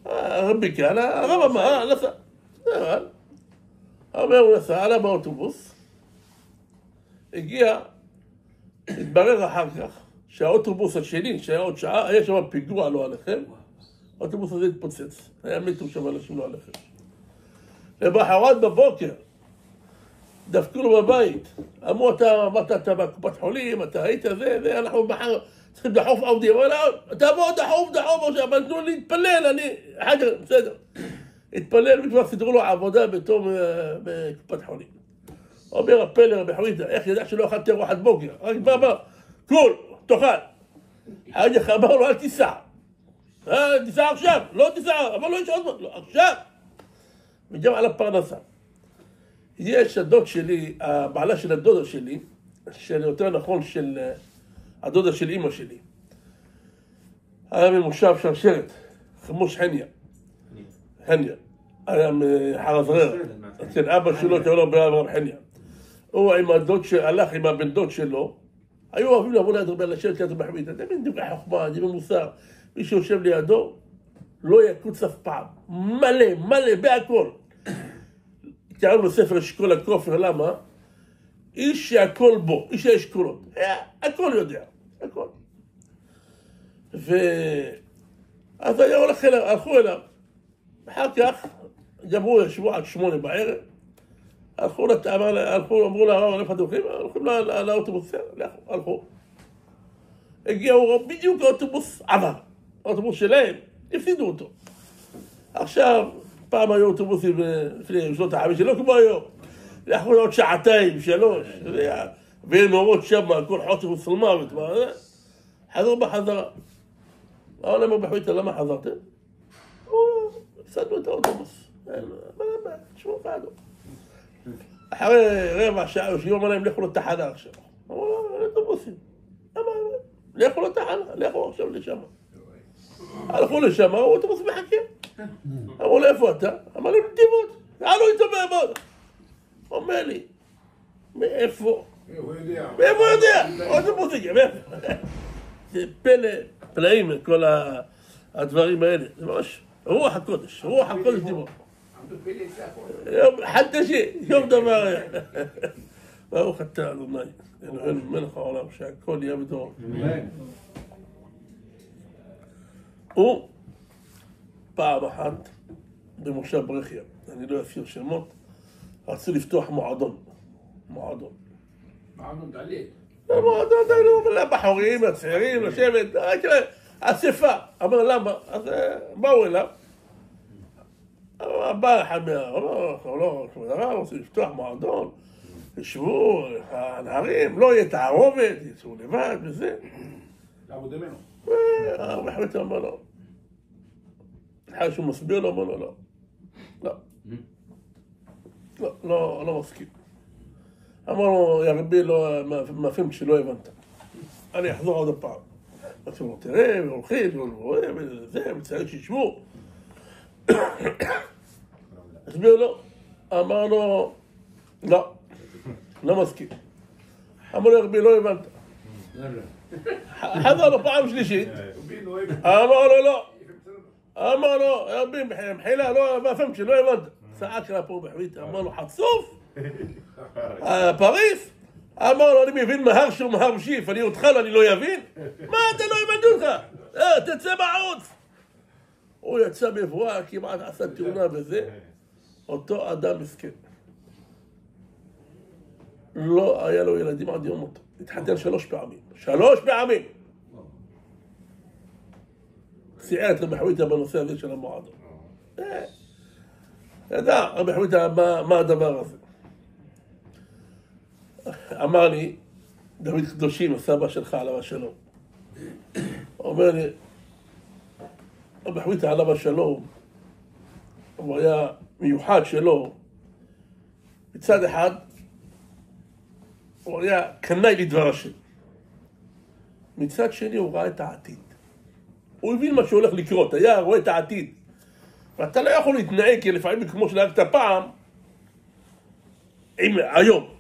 הרבי כאן, הרב אמר, נסע. אומר, הוא נסע, עלה באוטובוס, הגיע, התברר אחר כך שהאוטובוס השני, שהיה עוד שעה, היה שם פיגוע לא עליכם, האוטובוס הזה התפוצץ, היה מתו שם אנשים לא עליכם. למחרת בבוקר, דפקו לו בבית, אמרו, אתה בקופת חולים, אתה היית זה, אנחנו מחר צריכים דחוף עובדים, אתה בוא דחוף, אבל תנו לי להתפלל, אני, חגר, בסדר. התפלל וכבר סידרו לו עבודה בתום בקופת חולים. אומר הפלא רבי חווידה, איך ידע שלא אכלתי ארוחת בוקר? רק בא, כול, תאכל. חגר אמר לו, אל תיסע. תיסע עכשיו, לא תיסע, אבל לא יש עוד זמן, לא, עכשיו. וגם על הפרנסה. יש הדוד שלי, הבעלה של הדודה שלי, יותר נכון של הדודה של אמא שלי. היה ממושב שרשרת, חמוש חניה. היה מחרזרר. אצל אבא שלו קראו לו ברב חניה. הוא עם הדוד שהלך עם הבן דוד שלו, היו אוהבים לבוא לדבר לשבת ליד רבי חביתה, זה מין דברי חוכמה, דברי מוסר. מי שיושב לידו לא יקוץ אף פעם, מלא, בהכל. קראנו בספר אשכול הכופר, למה? איש שהכל בו, איש האשכולות, הכל יודע, הכל. אז היה הלכו אליו, אחר כך גמרו, ישבו עד 8 בערב, אמרו לרב, איפה אתם הולכים? הולכים לאוטובוס, הלכו. הגיעו, בדיוק האוטובוס עבר, האוטובוס שלהם, הפסידו אותו. עכשיו, פעם היו אוטובוסים לפני שנות ה-50, לא כמו היום. לאחרונה עוד 2 3, ואין נורות שם, כל חוסר וסלמה, חזרו בחזרה. אמר להם רבי חביתה, למה חזרתם? הפסדנו את האוטובוס. תשמעו פעדו. אחרי רבע שעה יושבים, אמר להם, לכו לתחנה עכשיו. אמרו לו, אוטובוסים. לכו לתחנה, לכו עכשיו לשם. הלכו לשם, האוטובוס מחכה. אמרו לו, איפה אתה? אמר לי, נתיבות. עלו איתו בעבוד. אומר לי, מאיפה? מאיפה יודע? אוטובוס הגיע, מאיפה? זה פלאים, כל הדברים האלה. זה ממש רוח הקודש דיבור. חדשי, יום דבר. ברוך אתה אדוני, אלוהינו מלך העולם, שהכל יהיה בדורו. הוא פעם אחת במושב ברכיה, אני לא אזכיר שמות, רצו לפתוח מועדון. מועדון דלית. מועדון, לבחורים, הצעירים, לשבת, אספה. אמר למה? אז באו אליו. בא אחד הרב, רוצים לפתוח מועדון, ישבו, הנערים, לא יהיה תערובת, יצאו לבד וזה. לעבוד ממנו. הרב חביתה אמר לו, אחרי שהוא מסביר לו, אמר לו, לא מסכים. אמר לו, יא רבי, מאפים כשלא הבנת. אני אחזור עוד הפעם. אז הוא תראה, והולכים, וזה, וצריך שישבו. הסביר לו, אמר לו, לא מסכים. אמר לו, יא רבי, לא הבנת. חזר לו פעם שלישית. אמר לו, לא. אמר לו, יא רבי, מחילה, לא מאפים כשלא הבנת. צעק לה פה בחבית, אמר לו, חצוף. פריס, אמר לו, אני מבין מהר שהוא מהר שיף, אני אותך, אני לא יבין? מה, אתה לא ימדו אותך? תצא בערוץ. הוא יצא מבואה, כמעט עשה תאונה בזה, אותו אדם מסכן. לא היה לו ילדים עד יום מותו, התחתן 3 פעמים. 3 פעמים! ציער את רבי חביתה בנושא הזה של המועדון. ידע, רבי חביתה, מה הדבר הזה? אמר לי, דוד קדושים, הסבא שלך, עליו השלום. הוא אומר לי, רבי חביתה עליו השלום, הוא היה מיוחד שלו, מצד אחד, הוא היה קנאי לדבר השם. מצד שני, הוא ראה את העתיד. הוא הבין מה שהולך לקרות, היה רואה את העתיד. ואתה לא יכול להתנהג, כי לפעמים כמו שנהגת פעם, היום.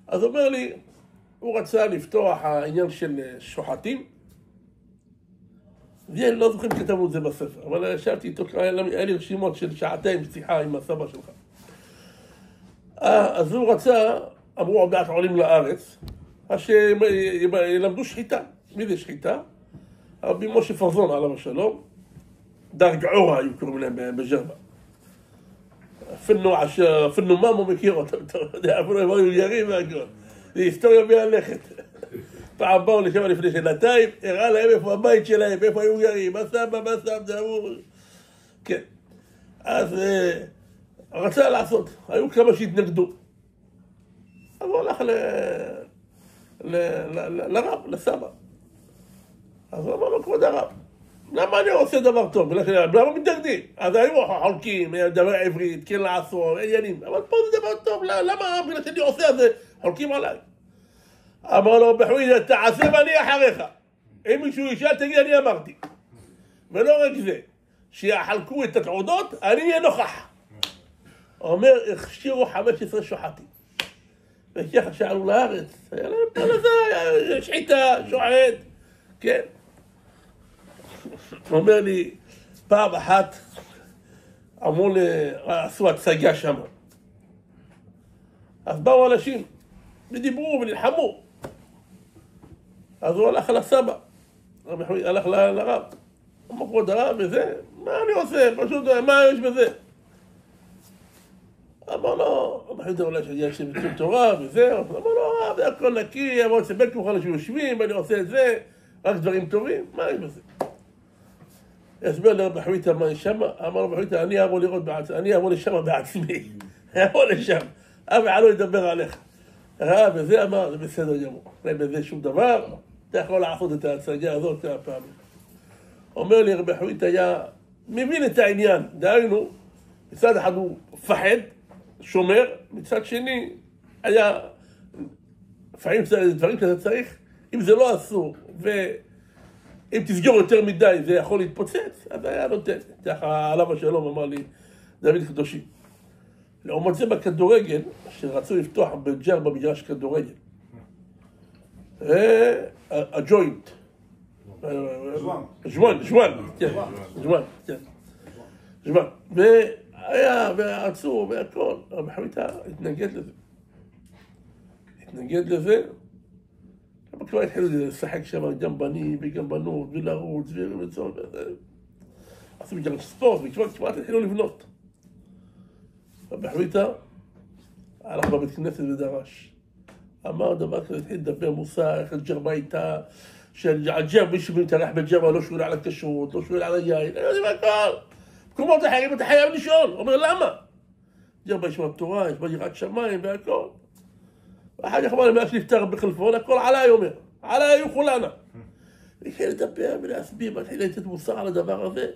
אז הוא אומר לי, הוא רצה לפתוח העניין של שוחטים, לא זוכרים כתבנו את זה בספר, אבל ישבתי איתו, היה לי רשימות של 2 שיחה עם הסבא שלך. אז הוא רצה, אמרו עוד מעט עולים לארץ, אז שילמדו שחיטה. מי זה שחיטה? רבי משה פרזון עליו השלום, דרג עורה היו קוראים להם בג'רבה. פנו מאמו מכיר אותם, אתה יודע, אפילו הם היו ירים והכל. זה היסטוריה מהלכת. פעם באו לשם לפני 2 הראה להם איפה הבית שלהם, איפה היו גרים, מה סבא, זה אמור. כן. אז רצה לעשות, היו כמה שהתנגדו. אז הוא הלך לרב, לסבא. אז הוא אמר לו, כבוד הרב, למה אני עושה דבר טוב? למה מתנגדים? אז היו חולקים, דבר עברית, כן לעשור, עניינים. אבל פה זה דבר טוב, למה בגלל שאני עושה את זה, חולקים עליי. אמר לו, בחביתה, תעשה ואני אחריך. אם מישהו ישאל, תגיד, אני אמרתי. ולא רק זה, שיחלקו את התעודות, אני אהיה נוכח. אומר, הכשירו 15 שוחטים. וככה שעלו לארץ, היה להם פרנסה, היה שחיטה, שוחט, כן. הוא אומר לי, פעם אחת, אמרו לי, עשו הצגה שם. אז באו אנשים, ודיברו ונלחמו. אז הוא הלך על הסבא, הלך לרב. אמר כבוד הרב וזה, מה אני עושה? פשוט, מה יש בזה? אמר לו, מחליט אולי שיש מצום תורה וזה, אמר לו, זה הכל נקי, אמר אצל בית כוחן שיושבים, ואני עושה את זה, רק דברים טובים, מה יש בזה? הסבר לרב חוויתה מה יש שם, אמר רב חוויתה, אני אבוא לראות בעצמי, אני אבוא לשם בעצמי, אבוא לשם, אבא לא ידבר עליך. רב וזה אמר, זה בסדר גמור, אין בזה שום דבר, אתה יכול לעשות את ההצגה הזאת כמה פעמים. אומר לי רב חוויתה היה מבין את העניין, דהיינו, מצד אחד הוא פחד, שומר, מצד שני היה לפעמים דברים שאתה צריך, אם זה לא אסור ואם תסגור יותר מדי זה יכול להתפוצץ, אז היה נותן. ככה עליו השלום אמר לי דוד קדושי. לעומת זה בכדורגל, שרצו לפתוח בג'רבה במגרש כדורגל, הג'וינט, ז'ואן, והיה, ועצור, והכל, רבי חוויתה התנגד לזה, כבר התחילו לשחק שם גם בנים וגם בנות, ולרוץ, ולצון, עשו מגרש ספורט, וכמעט התחילו לבנות. רבי חוויתה הלך בבית כנסת ודרש. אמר דבר כזה, התחיל לדבר מוסר, איך הג'רבה הייתה, שהג'רבה, מי שמתארח בג'רבה לא שואל על הכשרות, לא שואל על היין, אני יודעים הכל. במקומות אחרים אתה חייב לשאול, אומר למה? ג'רבה יש מהתורה, יש בה יראת שמיים והכל. ואחר כך אמר לי, מאז שנפטר בחלפון, הכל עליי אומר, עליי היו כולנה. והתחיל לדבר ולהסביר, והתחיל לתת מוסר על הדבר הזה.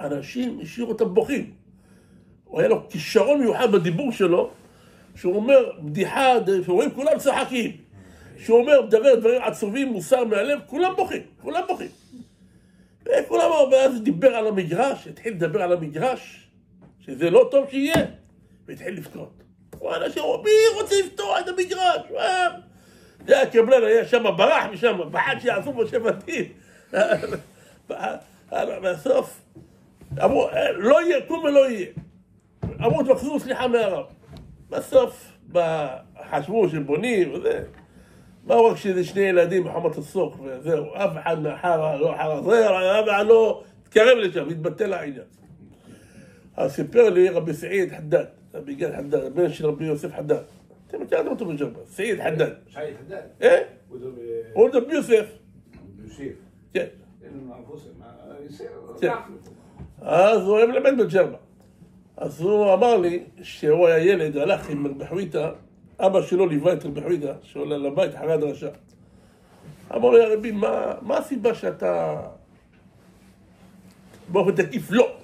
אנשים השאירו אותם בוכים. הוא היה לו כישרון מיוחד בדיבור שלו, שהוא אומר בדיחה, שרואים כולם צוחקים. שהוא אומר, מדבר דברים עצובים, מוסר מהלב, כולם בוכים. וכולם אמרו, ואז דיבר על המגרש, התחיל לדבר על המגרש, שזה לא טוב שיהיה, והתחיל לבכות. ואנשים אמרו, מי רוצה לפתוח את המגרש? זה הקבלן היה שם, ברח משם, בחד שיעשו בו שבטים. בסוף, אמרו, לא יהיה, כלום ולא יהיה. אמרו, תבקשו סליחה מהרב. בסוף, חשבו שבונים וזה, באו רק שזה שני ילדים בחומת הסוק וזהו, אף אחד מהחרה, לא חרה, זה, אף אחד לא התקרב לשם, התבטל העניין. אז סיפר לי רבי סעיד חדד, רבי גד חדד, הבן של רבי יוסף חדד. אתם מכירים אותו בג'רבה, סעיד חדד. סעיד חדד? אה? הוא רבי יוסף. יוסף? כן. כן. אז הוא היה מלמד בג'רבה. אז הוא אמר לי שהוא היה ילד, הלך עם רבי חוויתה, אבא שלו ליווה את רבי חוויתה, שעולה לבית אחרי הדרשה. אמר לו, יא רבי, מה הסיבה שאתה באופן תקיף לא?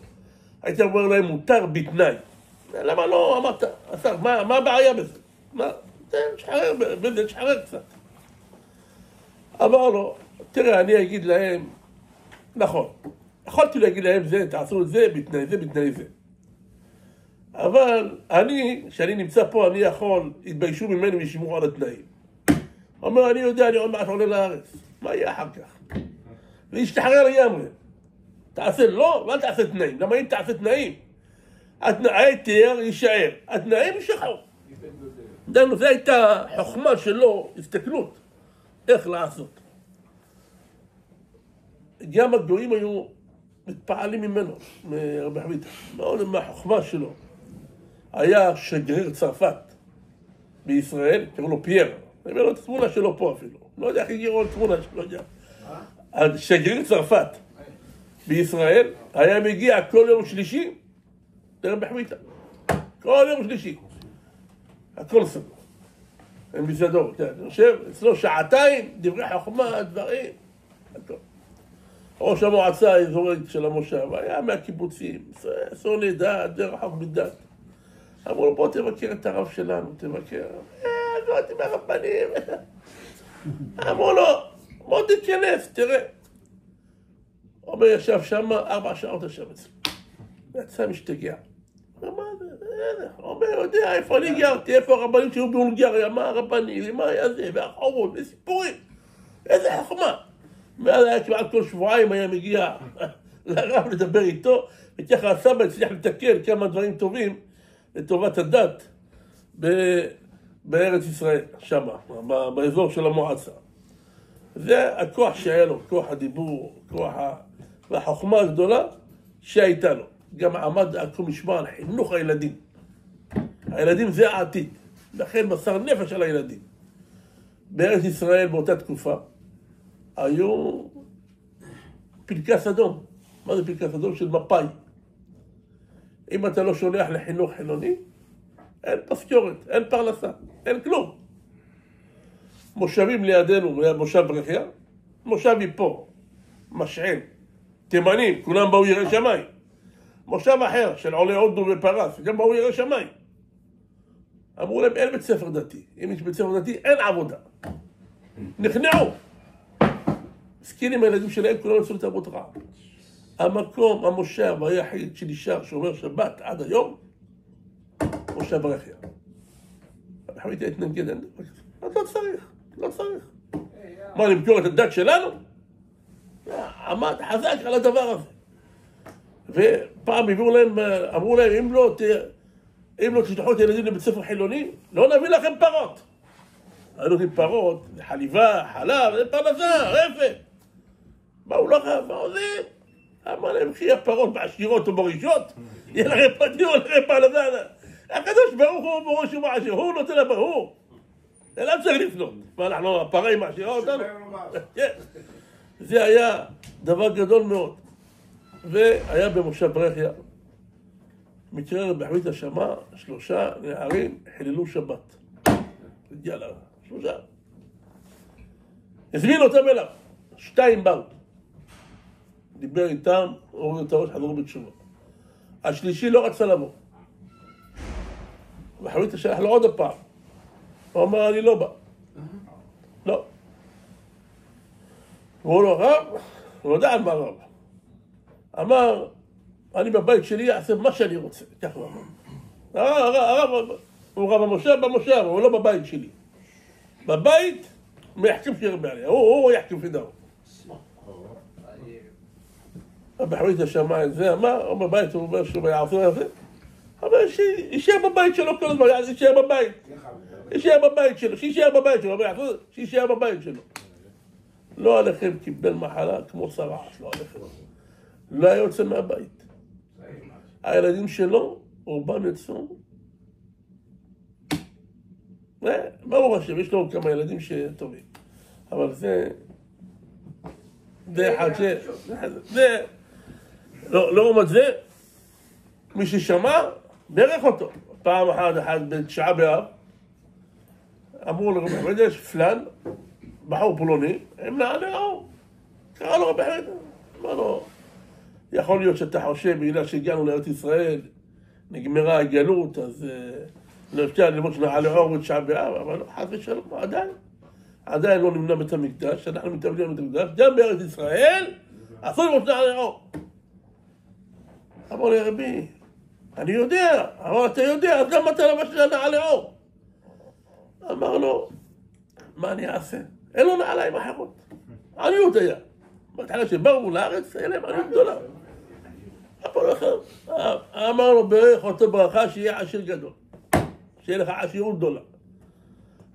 היית אומר להם מותר בתנאי. למה לא אמרת, השר, מה הבעיה בזה? שחרר קצת. אמר לו, תראה, אני אגיד להם, נכון, יכולתי להגיד להם זה, תעשו את זה, בתנאי זה. אבל כשאני נמצא פה, אני יכול, יתביישו ממני וישמעו על התנאים. הוא אומר, אני יודע, אני עוד מעט עולה לארץ. מה יהיה אחר כך? להשתחרר לגמרי. תעשה לא, ואל תעשה תנאים. למה אם תעשה תנאים? ההיתר יישאר, התנאים יישחררו. דנו, זו הייתה חוכמה שלו, הסתכלות, איך לעשות. גם הגויים היו מתפעלים ממנו, מרבי חוויתה. מאוד מהחוכמה שלו. היה שגריר צרפת בישראל, קראו לו פייר. אני אומר לו את התמונה שלו פה אפילו. לא יודע איך הגיעו את התמונה שלו, לא יודע. שגריר צרפת בישראל היה מגיע כל יום שלישי לרבי חוויתה. כל יום שלישי. הכל סגור. הם בסדר, כן. אני חושב, אצלו שעתיים, דברי חוכמה, דברים. הכל. ראש המועצה האזורית של המושב היה מהקיבוצים, אסור לדעת, זה רחוק מדת. אמרו לו, בוא תבקר את הרב שלנו, תבקר. לא הייתי מהרבנים. אמרו לו, בוא תתכנס, תראה. אומר, ישב שם 4 שעות ישב אצלו. יצא משתגע. אמר, הוא אומר, יודע איפה אני גרתי, איפה הרבנים שהיו בהונגריה, מה הרבנים, מה היה זה, והחורות, וסיפורים. איזה חוכמה. מאז היה כמעט כל שבועיים היה מגיע לרב לדבר איתו, וככה הסבא הצליח לתקן כמה דברים טובים לטובת הדת בארץ ישראל, שם, באזור של המועצה. זה הכוח שהיה לו, כוח הדיבור, והחוכמה הגדולה שהייתה לו. גם עמד עד כה משמע על חינוך הילדים. הילדים זה העתיד, לכן מסר נפש על הילדים. בארץ ישראל באותה תקופה היו פנקס אדום. מה זה פנקס אדום? של מפאי. אם אתה לא שולח לחינוך חילוני, אין פסקורת, אין פרנסה, אין כלום. מושבים לידינו, מושב ברכיה, מושב מפה, משען, תימנים, כולם באו ירא שמיים. מושב אחר של עולי הודו ופרס, גם באו ירא שמיים. אמרו להם, אין בית ספר דתי. אם יש בית ספר דתי, אין עבודה. נכנעו. מסכינים הילדים שלהם, כולם יצאו לתרבות רעה. המקום, המושב היחיד שנשאר שומר שבת עד היום, מושב ברכיה. חייתי להתנגד, אז לא צריך. מה, למכור את הדת שלנו? עמד חזק על הדבר הזה. ופעם אמרו להם, אם לא תשלחו את הילדים לבית ספר חילוני, לא נביא לכם פרות. היו נותנים פרות, חליבה, חלב, זה פרנסה, רפת. באו לך, מה זה? אמר להם, חי הפרות בעשירות או בראשות, יהיה לכם פרטים או לכם פרנסה. הקדוש ברוך הוא בראש ומעשר, הוא נותן לברור. אליו צריך לפנות. מה, אנחנו הפרה היא מעשירה אותנו? זה היה דבר גדול מאוד. והיה במושב ברכיה, מקרה רבי חביתה שמע, 3 נערים חיללו שבת. יאללה, 3. הזמין אותם אליו, 2 באו. דיבר איתם, הורידו את הראש, חזרו בתשובה. השלישי לא רצה לבוא. רבי חביתה שלח לו עוד הפעם. הוא אמר, אני לא בא. לא. והוא לא רב, הוא לא יודע על מה רב. אמר, אני בבית שלי אעשה מה שאני רוצה. ככה הוא אמר. הרב, הוא רב במושב, הוא לא בבית שלי. בבית, הוא יחכים שירבה עליה. הוא יחכים פידאו. רבי חביתה שמע את זה, אמר, הוא בבית, הוא אומר שהוא יעשו את זה. אבל שישאר בבית שלו כל הזמן, שישאר בבית. שישאר בבית שלו, שישאר בבית שלו. לא עליכם קיבל מחלה כמו שרעש, לא עליכם. לא היה יוצא מהבית. הילדים שלו, רובם יצאו. ברוך השם, יש לו כמה ילדים שטובים. אבל זה אחד זה, לא לעומת זה, מי ששמע, ברך אותו. פעם אחת בתשעה באב, אמרו לרבי חביתה, יש פלן, בחור פולוני, הם נעלו, קרא לו רבי חביתה, אמר לו, יכול להיות שאתה חושב, בגלל שהגענו לארץ ישראל, נגמרה הגלות, אז לא אפשר ללמוד שנעלו בתשעה באב, אבל חס ושלום, עדיין לא נמנע בית המקדש, אנחנו מתאבדים בית המקדש, גם בארץ ישראל, אסור ללמוד שנעלו. אמר לי, רבי, אני יודע, אבל אתה יודע, אז למה אתה לבש נעלו? אמר לו, מה אני אעשה? אין לו נעליים אחרות. עניות היה. בהתחלה שבאו לארץ, היה להם עניות גדולה. אמר לו, ברך אותו ברכה שיהיה עשיר גדול. שיהיה לך עשירות גדולה.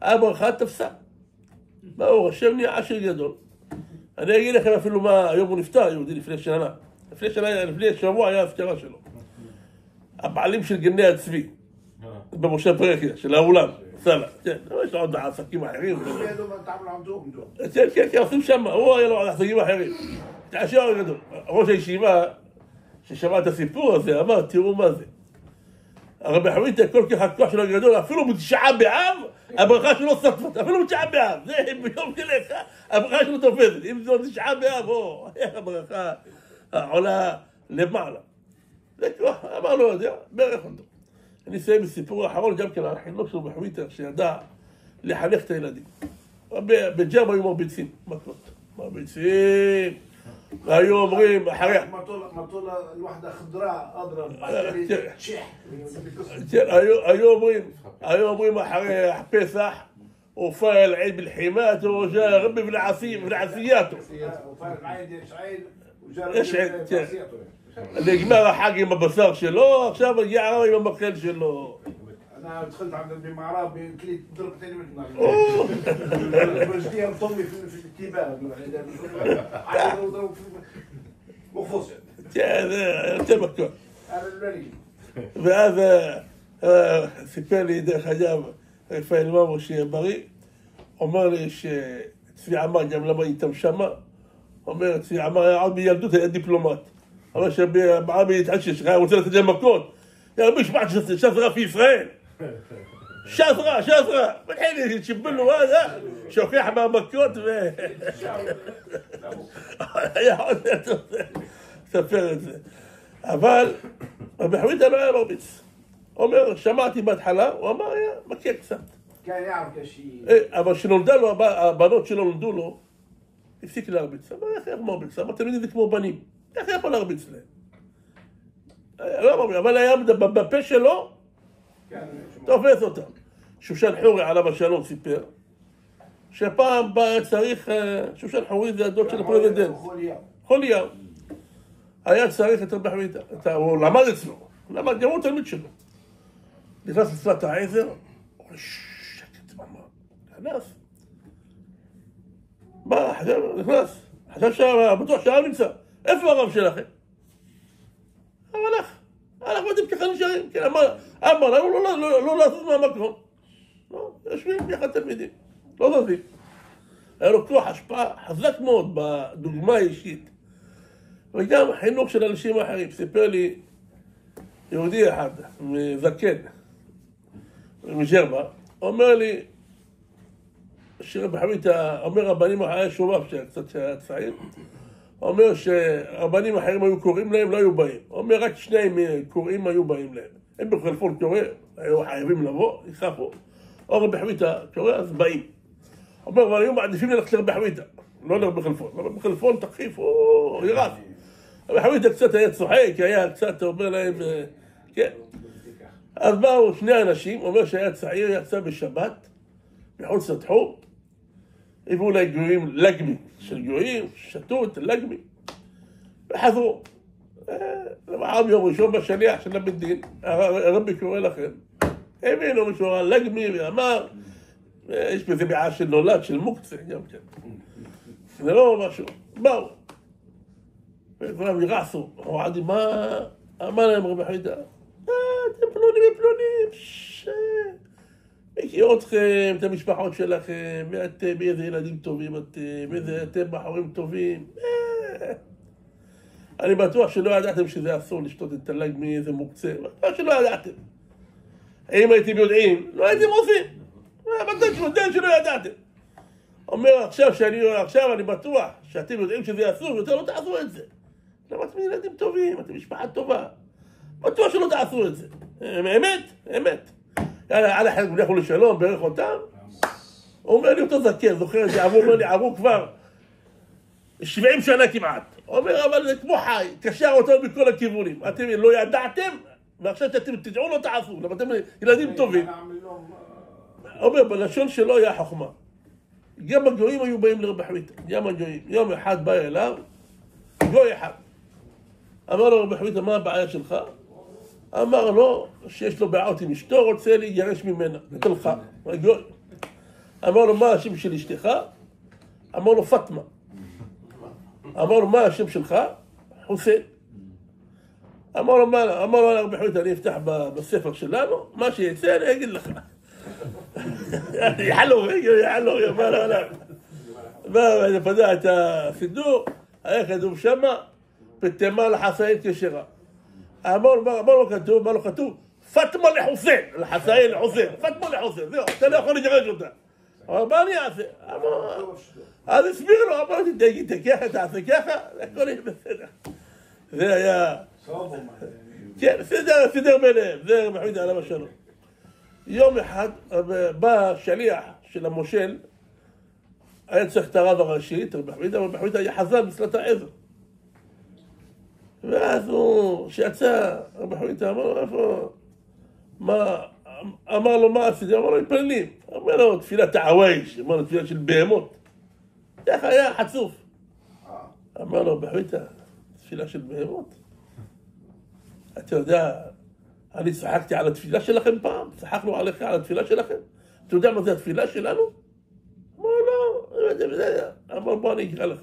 הברכה תפסה. ברוך השם נהיה עשיר גדול. אני אגיד לכם אפילו מה, היום הוא נפטר, יהודי לפני שנה. לפני שבוע היה ההזכרה שלו. הבעלים של גני הצבי. במושב ברכיה, של האולם. סלע, כן, יש לו עוד עסקים אחרים. כן, עושים שם, הוא היה לו עסקים אחרים. עשיר גדול. ראש הישיבה ששמע את הסיפור הזה, אמר, תראו מה זה. הרבי חביתה, כל כך הכוח שלו גדול, אפילו בתשעה באב, הברכה שלו ספת, אפילו בתשעה באב, זה ביום כלך, הברכה שלו תופסת. אם זה תשעה באב, איך הברכה עולה למעלה. זה כוח, אמר לו, ברך אותו. אני אסיים בסיפור האחרון גם כן על החינוך של רבי חביתה, שידע לחנך את הילדים. בג'רבה היו מרביצים מכות. מרביצים. היו אומרים אחרי... מטולה לווחדה חדרה, אדרם, תשח. היו אומרים אחרי הפסח, وفاء العيد بالحمات وجاء ربي بالعافياته. ايش عيد؟ نجمع حاجة עם הבשר שלו, עכשיו מגיע הרב עם המקל שלו. أنا دخلت عند المعراب كليت ضربتين من برجليها مطمي في الكتيبة وخص تبكر. وهذا סיפר לי דרך אגב רפאל מאמו שיהיה בריא, אומר לי שצבי עמר גם למה איתם שמה, אומר צבי עמר עוד בילדות היה דיפלומט, אבל שבעמי התעשש, היה רוצה לתת להם מכות, يا ربي شبعت شزرة في إسرائيل شزرة والحين يشبل له هذا شوكيح مع مكوت سفر את זה. אבל רבי חווידה לא היה מרביץ. הוא אומר, שמעתי בהתחלה, הוא אמר, היה מכה קצת. כן, יער קשי. אבל כשנולדה לו, הבנות שלו נולדו לו, הפסיק להרביץ. אמר, איך הוא מרביץ? אמר, תמיד זה כמו בנים. איך יכול להרביץ להם? לא אמר, אבל היה בפה שלו, תופס אותם. שושן חורי עליו השלום סיפר, שפעם בא צריך, שושן חורי זה הדוד של הפרזידנט. חוליה. היה צריך את רבי חווידה. הוא למד אצלו, למד, גם הוא תלמיד שלו. נכנס לצלת העזר, הוא אומר, שקט, מה? נכנס. מה, נכנס. חשב בטוח שהרב נמצא. איפה הרב שלכם? הלך ואתם ככה נשארים. כן, אמר לנו לא לעשות מהמקום. לא, יושבים יחד תלמידים. לא זזים. היה לו כוח השפעה חזק מאוד בדוגמה האישית. וגם חינוך של אנשים אחרים. סיפר לי יהודי אחד, מזקן, מג'רבה, אומר לי, שרבי חווידה, אומר רבנים אחרי שובב שהיה צעיר, אומר שרבנים אחרים היו קוראים להם, לא היו באים. אומר רק שניים קוראים היו באים להם. הם בחלפון קורא, היו חייבים לבוא, יחפו. או רבי חווידה קורא, אז באים. אומר, אבל היו מעדיפים ללכת לרבי חווידה, לא לרבי חלפון. רבי חלפון תחיף, הוא ירד. רבי חווידה קצת היה צוחק, היה קצת, אומר להם, כן. אז באו שני אנשים, אומר שהיה צעיר, יצא בשבת, מחוץ לתחום, הביאו לה גויים, לגמי של גויים, שתו את הלגמי, וחזרו. למעם יום ראשון בשליח של הבית דין, הרבי קורא לכם, הבינו מישהו על לגמי ואמר, יש בזה בעיה של נולד, של מוקצה, גם כן. זה לא משהו, באו. וכולם ירעסו, אמרתי, מה אמר להם רבי חווידה? אתם פלונים, מכיר אתכם, את המשפחות שלכם, ואתם איזה ילדים טובים אתם בחורים טובים. אני בטוח שלא ידעתם שזה אסור לשתות את הלג מאיזה מוקצה, בטוח שלא ידעתם. אם הייתם יודעים, לא הייתם עושים. בטוח שלא ידעתם. אומר, עכשיו אני בטוח שאתם יודעים שזה אסור, יותר לא תעשו את זה. למה אתם ילדים טובים, אתם משפחה טובה. בטוח שלא תעשו את זה. אמת. יאללה, חלק מלכו לשלום, בערך אותם. הוא אומר לי אותו זקן, זוכר את זה, עברו כבר 70 שנה כמעט. הוא אומר, אבל זה כמו חי, קשר אותו מכל הכיוונים. אתם לא ידעתם, ועכשיו שאתם תדעו לא תעשו, למה אתם ילדים טובים. הוא אומר, בלשון שלו היה חוכמה. גם הגויים היו באים לרבי חווידה, גם הגויים. יום אחד בא אליו, גוי אחד. אמר לו רבי חווידה, מה הבעיה שלך? אמר לו שיש לו בעיות עם אשתו, רוצה להיגרש ממנה, נתלך, גוי. אמר לו, מה השם של אשתך? אמר לו, פטמה. אמר לו, מה השם שלך? חוסיין. אמר לו, רבי חווידה, אני אפתח בספר שלנו, מה שיצא אני אגיד לך. יחלו, יאמר עליו. ופתח את הסידור, היה כתוב שמה, פטמה לחסאין כשרה. אמר לו כתוב, פטמה לחוסיין, לחסאין לחוסיין, פטמה לחוסיין, זהו, אתה לא יכול לגרש אותה. אבל מה אני אעשה? אז הסביר לו, אמרתי, תעשה ככה, הכל יהיה בסדר. זה היה... כן, סידר ביניהם, זה רבי חווידה עליו השלום. יום אחד בא שליח של המושל, היה צריך את הרב הראשי, רבי חווידה היה חזן בסלט העזר. ואז הוא, שיצא, רבי חוויטה אמר לו, איפה, מה, אמר לו, מה עשיתי? אמר לו, מתפללים. אמר לו, תפילת העוויש, אמר לו, תפילה של בהמות. איך היה חצוף. אמר לו, רבי חוויטה, תפילה של בהמות? אתה יודע, אני צחקתי על התפילה שלכם פעם, צחקנו עליך על התפילה שלכם. אתה יודע מה זה התפילה שלנו? אמר לא, אמר בוא אני אקרא לך.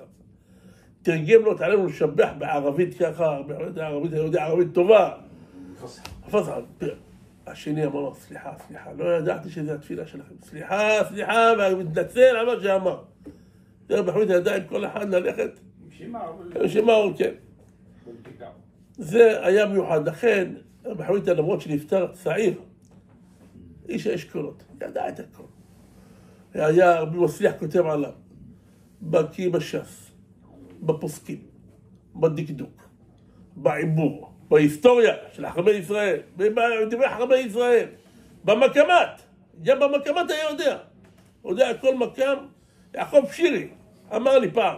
תרגם לו, תעלה לנו לשבח בערבית ככה, בערבית, אני יודע, ערבית טובה. פסח. השני אמר לו, סליחה, לא ידעתי שזה התפילה שלכם. סליחה, ומתנצל על מה שאמר. זה בחווית הידיים כל אחד ללכת. עם שימר, כן. זה היה מיוחד. לכן, בחווית למרות שנפטר צעיר, איש האשכולות, ידע את הכל. היה רבי מצליח כותב עליו, בקיא בש"ס, בפוסקים, בדקדוק, בעיבור, בהיסטוריה של חכמי ישראל, בדברי חכמי ישראל, במקמת, גם במקמת היה יודע כל מקם. יעקב שירי אמר לי פעם,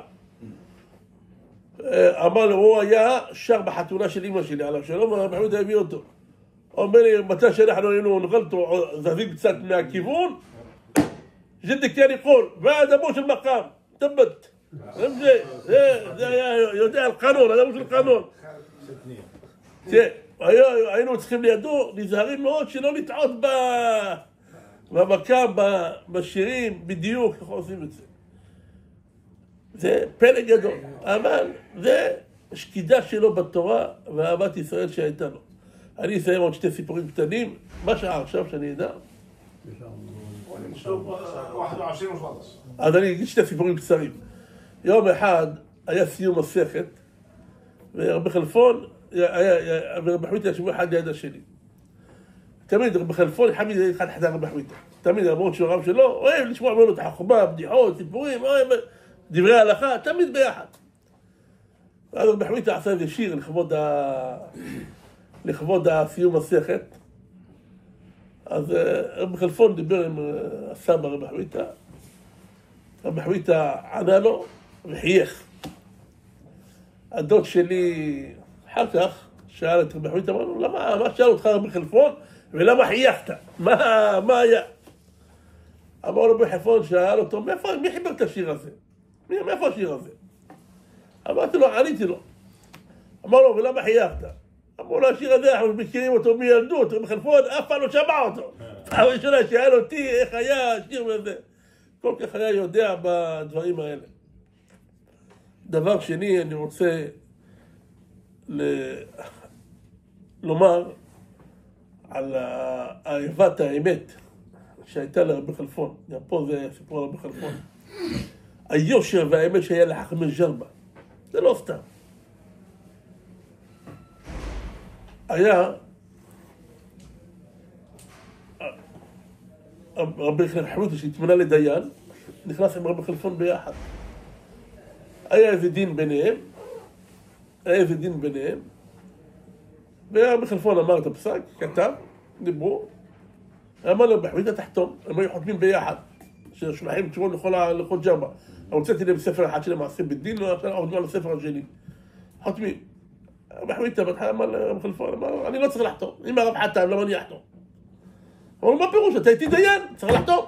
אמר לי, הוא היה שר בחתונה של אמא שלי, עליו שלום, ורבי הביא אותו. אומר לי, מתי שאנחנו היינו נגלתו, זזים קצת מהכיוון, ג'די כן יכול, ועד אמו של מקם, תבת. זה היה יודע על קנון, אדמו של קנון. היינו צריכים לידו, נזהרים מאוד שלא לטעות במקם, בשירים, בדיוק, איך עושים את זה. זה פלא גדול, אבל זה שקידה שלו בתורה ואהבת ישראל שהייתה לו. אני אסיים עוד שתי סיפורים קטנים, מה שעה עכשיו שאני אדע? אז אני אגיד שתי סיפורים קצרים. יום אחד היה סיום מסכת, ורבי חלפון, ורבי חוויטה ישבו אחד ליד השני. תמיד רבי חלפון חמיד אחד חדר רבי חוויטה. תמיד למרות שהוא הרב שלו, אוהב לשמוע ממנו את החוכמה, בדיחות, סיפורים, אוהב דברי ההלכה, תמיד ביחד. ואז רבי חוויטה עשה איזה שיר לכבוד הסיום מסכת. אז רבי חלפון דיבר עם הסבא רבי חוויטה. רבי חוויטה ענה לו וחייך. הדוד שלי אחר כך שאל את רבי חוויטה, אמר לו, מה שאל אותך רבי חלפון ולמה חייכת? מה היה? אמר לו רבי חלפון, שאל אותו, מי חיבר את השיר הזה? מאיפה השיר הזה? אמרתי לו, עניתי לו. אמר לו, ולמה חייכת? אמרו לו, השיר הזה, אנחנו מכירים אותו מילדות, רבי חלפון אף פעם לא שמע אותו. פעם ראשונה שאל אותי איך היה השיר הזה. כל כך היה יודע בדברים האלה. דבר שני, אני רוצה לומר על אהבת האמת שהייתה לרבי חלפון. גם פה זה סיפור על רבי חלפון. היושר והאמת שהיה לחכמי ג'רבה. זה לא סתם. היה רבי חוויטה שהתמנה לדיין, נכנס עם רבי חלפון ביחד. היה איזה דין ביניהם, ורבי חלפון אמר את הפסק, כתב, דיברו, אמר לרבי חוויטה תחתום, הם היו חותמים ביחד, ששולחים תשובות לכל ג'רבה. הוצאתי להם ספר אחד של מעשים בדין, ועכשיו עובדים על הספר השני. חותמים. רבי חוויטה בהתחלה אמר לרבי חלפון, אמר, אני לא צריך לחתום, אם הרב חתם, למה אני אחתום? אמר לו, מה פירוש? אתה הייתי דיין, צריך לחתום.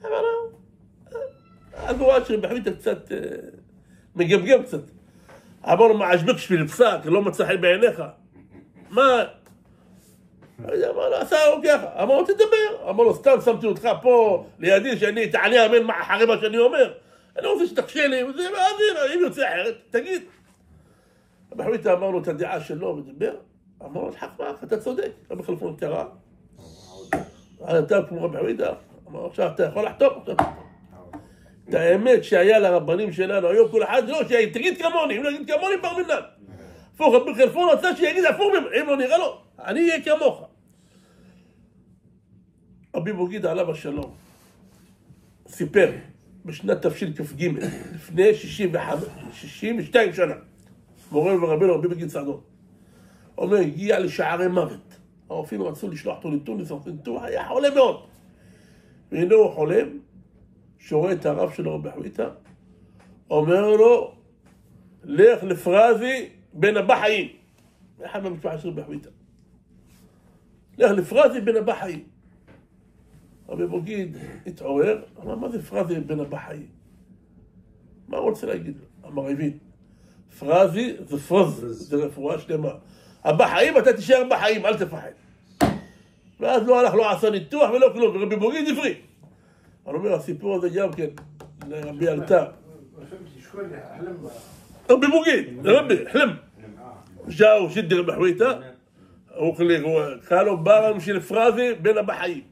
אמר לו, אז הוא ראה שרבי חוויטה קצת מגמגם קצת. אמר לו, מה עשבק שביל פסק, לא מצא חן בעיניך. מה? אמר לו, עשה לו ככה. אמר לו, תדבר. אמר לו, סתם שמתי אותך פה לידי שאני תענה אמן אחרי מה שאני אומר. אני רוצה שתקשה לי, וזה, אם יוצא אחרת, תגיד. רבי חוויטה אמר לו את הדעה שלו ודיבר. אמר לו, חכמך, אתה צודק. רבי חלפון קרא. אתה כמו רבי חוויטה. אמר, עכשיו אתה יכול לחתום. את האמת שהיה לרבנים שלנו, היום כל אחד לא, שתגיד כמוני, אם לא יגיד כמוני בר מינן. הפוך, רבי חלפון רצה שיגיד הפוך ממנו, אם לא נראה לו, אני אהיה כמוך. רבי בוגיד עליו השלום, סיפר בשנת תשכ"ג, לפני 62 שנה, מורה ורבינו רבי בוגיד סעדון, אומר, הגיע לשערי מוות, הרופאים רצו לשלוח אותו לטוניס, היה חולה מאוד. והנה הוא חולם, שרואה את הרב שלו רבי חוויטה, אומר לו, לך לפרזי בן הבא חיים. אחד מהמשפחה של רבי חוויטה. לך לפרזי בן הבא חיים. רבי בוגיד התעורר, אמר, מה זה פרזי בן הבא חיים? מה הוא רוצה להגיד? אמר, הבין. פרזי זה פרוז, זה רפואה שלמה. הבא חיים, אתה תישאר בחיים, אל תפחד. ואז לא הלך, לא עשה ניתוח ולא כלום, ורבי בוגיד עברי. אני אומר, הסיפור הזה גם כן, לרבי אלתר. רבי בוגיד, רבי, חלם. جاء شد ربح حويته قال له بارم شيل فرازي بين بحي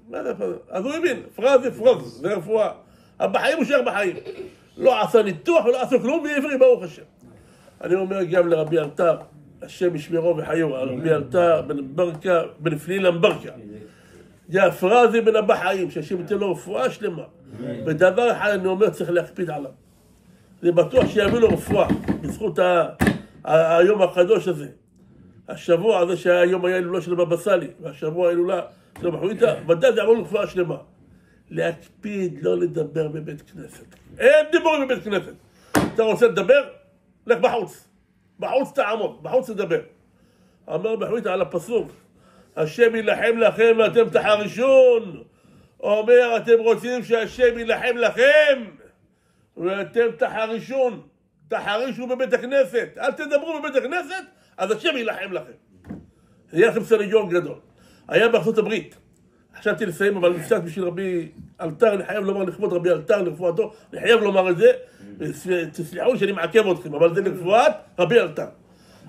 ماذا هذا يبين فرازي فرز זה רפואה הבחיים הוא שייך בחיים לא עשה ניתוח ולא עשה כלום בעברי ברוך השם. אני אומר גם לרבי אלתר השם ישמרו וחיו רבי אלתר בן ברקה בן פלילם ברקה جاء فرازي בין הבחיים שהשם ייתן לו רפואה שלמה ודבר אחד אני אומר צריך להקפיד עליו זה בטוח שיביא לו רפואה בזכות היום הקדוש הזה. השבוע הזה שהיה יום ההילולה של בבא סאלי, והשבוע ההילולה של רבי חוויטה, ודאי זה אמור רפואה שלמה. להקפיד לא לדבר בבית כנסת. אין דיבורים בבית כנסת. אתה רוצה לדבר? לך בחוץ. בחוץ תעמוד, בחוץ תדבר. אמר רבי חוויטה על הפסוק, השם יילחם לכם ואתם תחרישון. אומר, אתם רוצים שהשם יילחם לכם ואתם תחרישון. תחרישו בבית הכנסת, אל תדברו בבית הכנסת, אז השם יילחם לכם. היה לכם סניגור גדול. היה בארצות הברית. חשבתי לסיים, אבל נפסק בשביל רבי אלתר, אני חייב לומר לכבוד רבי אלתר, לרפואתו, אני חייב לומר את זה, תסלחו שאני מעכב אתכם, אבל זה לרפואת רבי אלתר.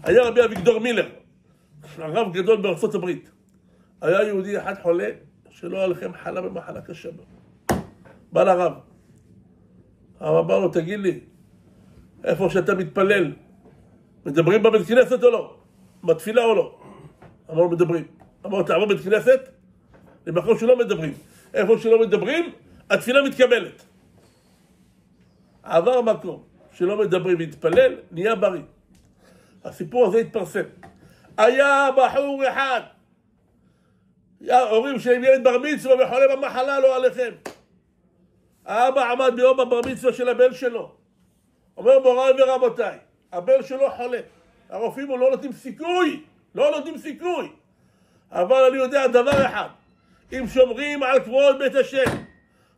היה רבי אביגדור מילר, הרב גדול בארצות הברית. היה יהודי אחד חולה, שלא היה לכם חלה במחלה קשה בו. בא לרב. הרב אמר לו, תגיד לי, איפה שאתה מתפלל, מדברים בבית כנסת או לא? בתפילה או לא? אמרנו מדברים. אמרנו תעבור בית כנסת, למקום שלא מדברים. איפה שלא מדברים, התפילה מתקבלת. עבר מקום שלא מדברים להתפלל, נהיה בריא. הסיפור הזה התפרסם. היה בחור אחד, הורים שהם ילד בר מצווה וחולה במחלה לא עליכם. האבא עמד ביום הבר מצווה של הבן שלו. אומר מוריי ורבותיי, הבן שלו חולה. הרופאים לא נותנים סיכוי, לא נותנים סיכוי. אבל אני יודע דבר אחד, אם שומרים על כבוד בית השם,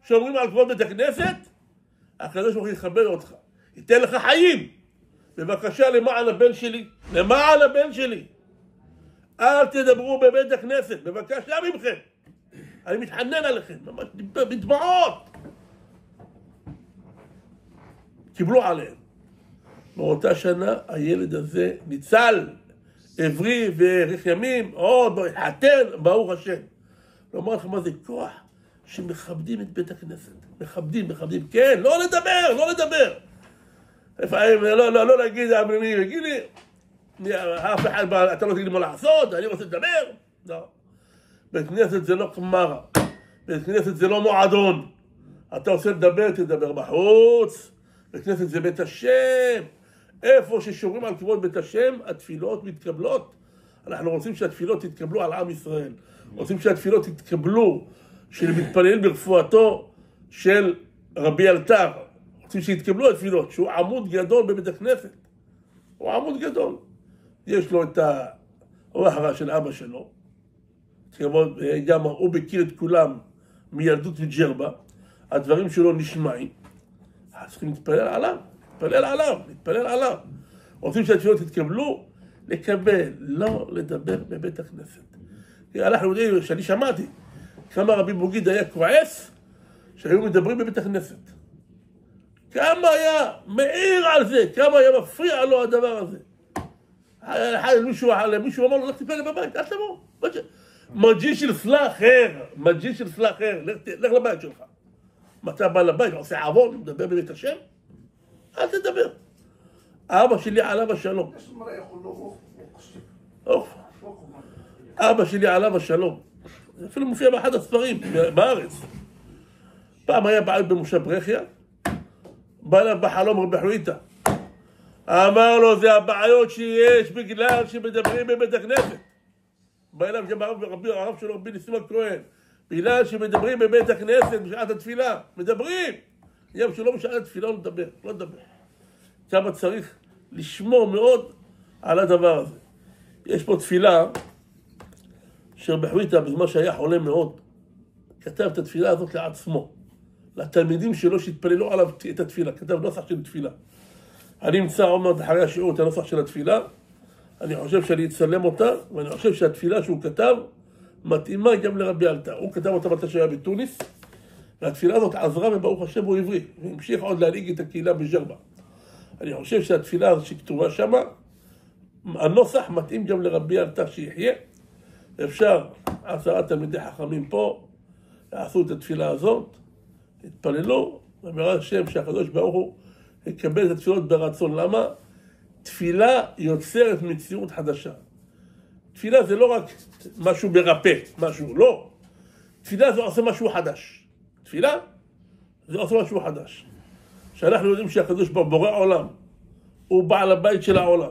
שומרים על כבוד בית הכנסת, הקדוש ברוך הוא יכבד אותך, ייתן לך חיים. בבקשה למען הבן שלי, למען הבן שלי. אל תדברו בבית הכנסת, בבקשה ממכם. אני מתחנן עליכם, ממש בדמעות. קיבלו עליהם. באותה שנה הילד הזה ניצל, עברי ואריך ימים, עוד התחתן, ברוך השם. לומר לכם מה זה כוח שמכבדים את בית הכנסת. מכבדים, כן, לא לדבר, לא לדבר. לא להגיד, יגיד לי, אף אחד, אתה לא תגיד לי מה לעשות, אני רוצה לדבר. לא. בית כנסת זה לא קמרה, בית כנסת זה לא מועדון. אתה רוצה לדבר, תדבר בחוץ. בית כנסת זה בית השם. איפה ששומרים על כבוד בית השם, התפילות מתקבלות. אנחנו רוצים שהתפילות יתקבלו על עם ישראל. רוצים שהתפילות יתקבלו, שמתפלל ברפואתו של רבי אלתר. רוצים שיתקבלו התפילות, שהוא עמוד גדול בבית הכנסת. הוא עמוד גדול. יש לו את הרחרה של אבא שלו. גם הוא מכיר את כולם מילדות וג'רבה. הדברים שלו נשמעים. צריכים להתפלל עליו. להתפלל עליו. רוצים שהתפילות יתקבלו, לקבל, לא לדבר בבית הכנסת. אנחנו יודעים שאני שמעתי כמה רבי בוגיד היה כועס שהיו מדברים בבית הכנסת. כמה היה מעיר על זה, כמה היה מפריע לו הדבר הזה. מישהו אמר לו, לך תתפלל בבית, אל תבוא. מג'י של סלח חר, לך לבית שלך. אתה בא לבית, עושה עוון, מדבר בבית השם? אל תדבר. אבא שלי עליו השלום. אבא שלי עליו השלום. זה אפילו מופיע באחד הספרים בארץ. פעם היה בעל במושב ברכיה, בא אליו בחלום רבי חוויטה. אמר לו, זה הבעיות שיש בגלל שמדברים בבית הכנסת. בא אליו גם הרב שלו, רבי ניסים הכהן. בגלל שמדברים בבית הכנסת בשעת התפילה. מדברים. יום שלא בשעת התפילה לא לדבר. כמה צריך לשמור מאוד על הדבר הזה. יש פה תפילה שרבי חוויטה בזמן שהיה חולה מאוד, כתב את התפילה הזאת לעצמו, לתלמידים שלו שהתפללו עליו את התפילה, כתב נוסח של תפילה. אני אמצא עוד מעט אחרי השיעור את הנוסח של התפילה, אני חושב שאני אצלם אותה, ואני חושב שהתפילה שהוא כתב מתאימה גם לרבי אלתר. הוא כתב אותה מתי שהיה בתוניס, והתפילה הזאת עזרה וברוך השם הוא עברי, והמשיך עוד להנהיג את הקהילה בג'רבה. אני חושב שהתפילה הזאת שכתובה שמה, הנוסח מתאים גם לרבי אלתר שיחיה. אפשר 10 תלמידי חכמים פה, יעשו את התפילה הזאת, התפללו, ובעזרת השם שהקדוש ברוך הוא יקבל את התפילות ברצון. למה? תפילה יוצרת מציאות חדשה. תפילה זה לא רק משהו מרפא, משהו, לא. תפילה זה עושה משהו חדש. תפילה זה עושה משהו חדש. שאנחנו יודעים שהקדוש ברוך הוא בורא עולם, הוא בעל הבית של העולם.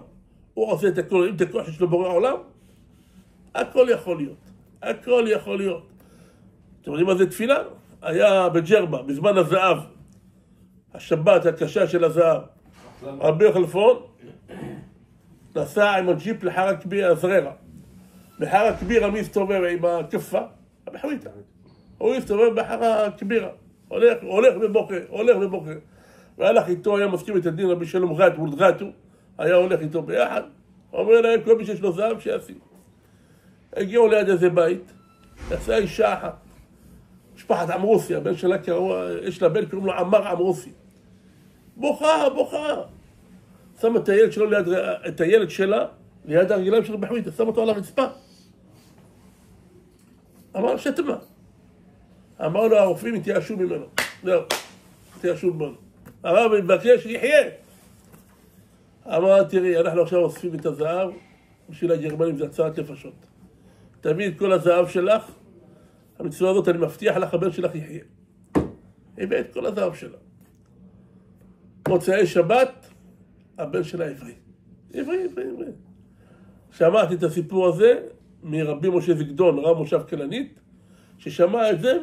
הוא עושה את הכל, אם את הכוח שיש לו בורא עולם, הכל יכול להיות. הכל יכול להיות. אתם יודעים מה זה תפילה? היה בג'רבה, בזמן הזהב, השבת הקשה של הזהב. רבי חלפון נסע עם הג'יפ לחר הכביר הזררה. בחר הכבירה מי הסתובב עם הכפה? רבי חוויטה. הוא הסתובב בחר הכבירה. הולך ובוכה. והלך איתו, היה מסכים את הדין רבי שלום גת מול גתו, היה הולך איתו ביחד. אומר להם, כל מי שיש לו זהב שיעשי. הגיעו ליד איזה בית, יצאה אישה אחת. משפחת עמרוסי, הבן שלה יש לה בן, קוראים לו עמר עמרוסי. בוכה. שם את הילד שלה ליד הרגליים של רבי חוויטה, שם אותו על הרצפה. אמר שתמה. אמר לו, הרופאים התייאשו ממנו. זהו, התייאשו ממנו. הרב מבקש שיחיה. אמר, תראי, אנחנו עכשיו אוספים את הזהב, בשביל הגרמנים זה הצעת נפשות. תביא את כל הזהב שלך, המצווה הזאת אני מבטיח לך, הבן שלך יחיה. הביא את כל הזהב שלה. מוצאי שבת, הבן שלה עברי. עברי. שמעתי את הסיפור הזה מרבי משה זגדון, רב מושב כלנית, ששמע את זה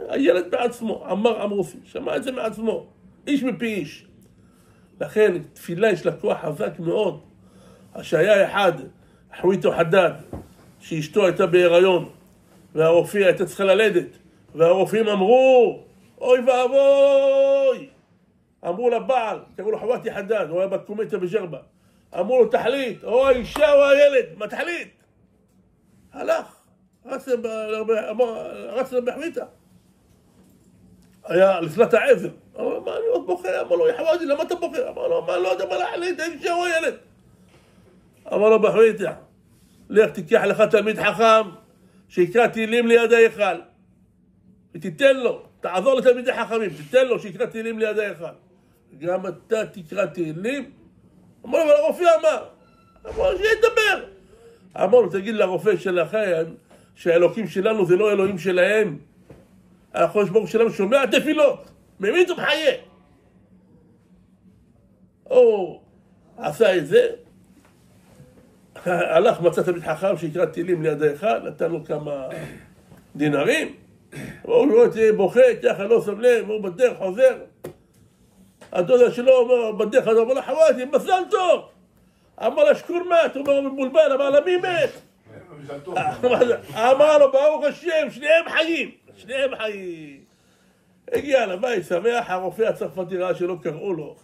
הילד בעצמו, עמר עמרוסי, שמע את זה מעצמו, איש מפי איש. לכן תפילה יש לה כוח חזק מאוד. שהיה אחד, חוויטו חדד, שאשתו הייתה בהיריון, והרופאה הייתה צריכה ללדת, והרופאים אמרו, אוי ואבוי! אמרו לבעל, קראו לו חוויטי חדד, הוא היה בקומטה בג'רבה. אמרו לו, תחליט, או האישה או הילד, מה תחליט? הלך, רץ לרבי חוויטה. היה לפלט העזר. אמר לו, מה אני עוד בוכה? אמר לו, חוויטי, למה אתה בוכה? אמר לו, מה, לא יודע מה להחליט, האישה או הילד? אמר לו, בחוויטה, לך תיקח לך תלמיד חכם, שיקרא תהילים ליד ההיכל. ותיתן לו, תעזור לתלמידי חכמים, תיתן לו שיקרא תהילים ליד ההיכל. גם אתה תקרא תהילים? אמר לו, אבל הרופא אמר. אמר לו, שידבר. אמר לו, תגיד לרופא שלכם, שהאלוקים שלנו זה לא אלוהים שלהם. הקדוש ברוך הוא שלנו שומע תפילות. ממית ומחיה. הוא עשה את זה. הלך מצא תלמיד חכם שיקרא תהילים ליד ההיכל, נתן לו כמה דינרים. הוא רואה את בוכה, ככה לא שם לב, הוא בדרך חוזר. הדודה שלו אומר, בדרך חוזר, אמר לה, חוויטי, מזל טוב. אמר לה, שקור מת, הוא אומר, מבולבל, אמר לה, מי מת? אמר לו, ברוך השם, שניהם חיים. הגיע לבית, שמח, הרופא הצרפתי ראה שלא קראו לו.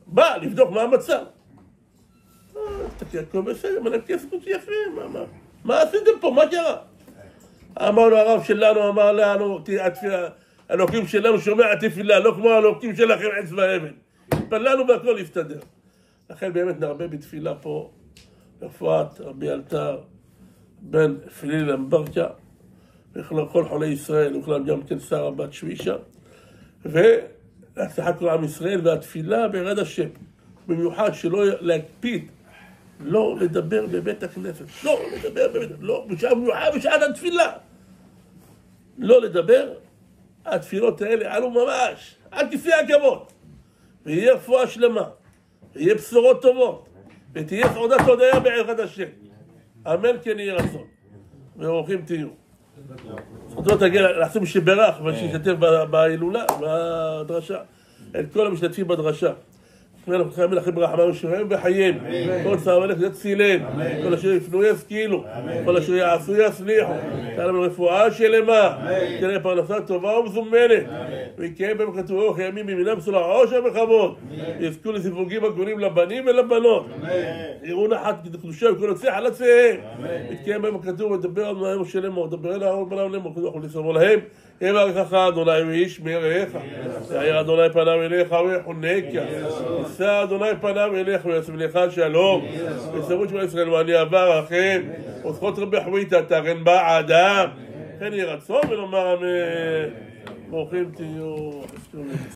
בא לבדוק מה המצב. תקרא, הכל בסדר, מנקה סקוט יפה, מה עשיתם פה, מה קרה? אמר לו, הרב שלנו, אמר לנו, האלוקים שלנו שומע תפילה, לא כמו האלוקים שלכם עץ ואבן. התפללנו והכל יסתדר. לכן באמת נרבה בתפילה פה, רפואת רבי אלתר, בן פלילי למברקה, וכל חולי ישראל, וכולם גם כן שרה בת שווישה, והצלחת כל עם ישראל, והתפילה בירד השם, במיוחד שלא להקפיד, לא לדבר בבית הכנסת, במיוחד בשעת התפילה, לא לדבר, התפילות האלה עלו ממש, עד כיסא הכבוד, ויהיה רפואה שלמה, ויהיה בשורות טובות, ותהיה סעודת הודיה בעזרת השם. אמן כן יהיה רצון. ואורחים תהיו. זכותו תגיע, לעצום שברך, ושישתתף בהילולה, בדרשה. את כל המשתתפים בדרשה. ואנחנו חייבים לכם ברחמה ושמיים וחיים. כל צער מלך יצילם, כל אשר יפנו ישכילו, כל אשר יעשו יצליחו. תן לנו רפואה שלמה, תן לנו פרנסה טובה ומזומנת, ויקיים בהם כתוב אורך ימים בימינם סולה עושר וכבוד, יזכו לסיווגים הגונים לבנים ולבנות, יראו נחת קדושה וכל יוצא חלציהם, יתקיים בהם כתוב ודבר על נעים ושלם, ודבר אל ההור בלם להם וכתוב אנחנו לסבור להם, יברכך אדוני ואיש מיראך, יאיר אדוני פניו אליך ויחונקה, יישא אדוני פניו אליך וישם לך שלום, וישמעו שמע ישראל ואני אברכם, וזכות רבי חוויתה תרן בעדם, כן יהי רצון ונאמר אמן. ברוכים תהיו.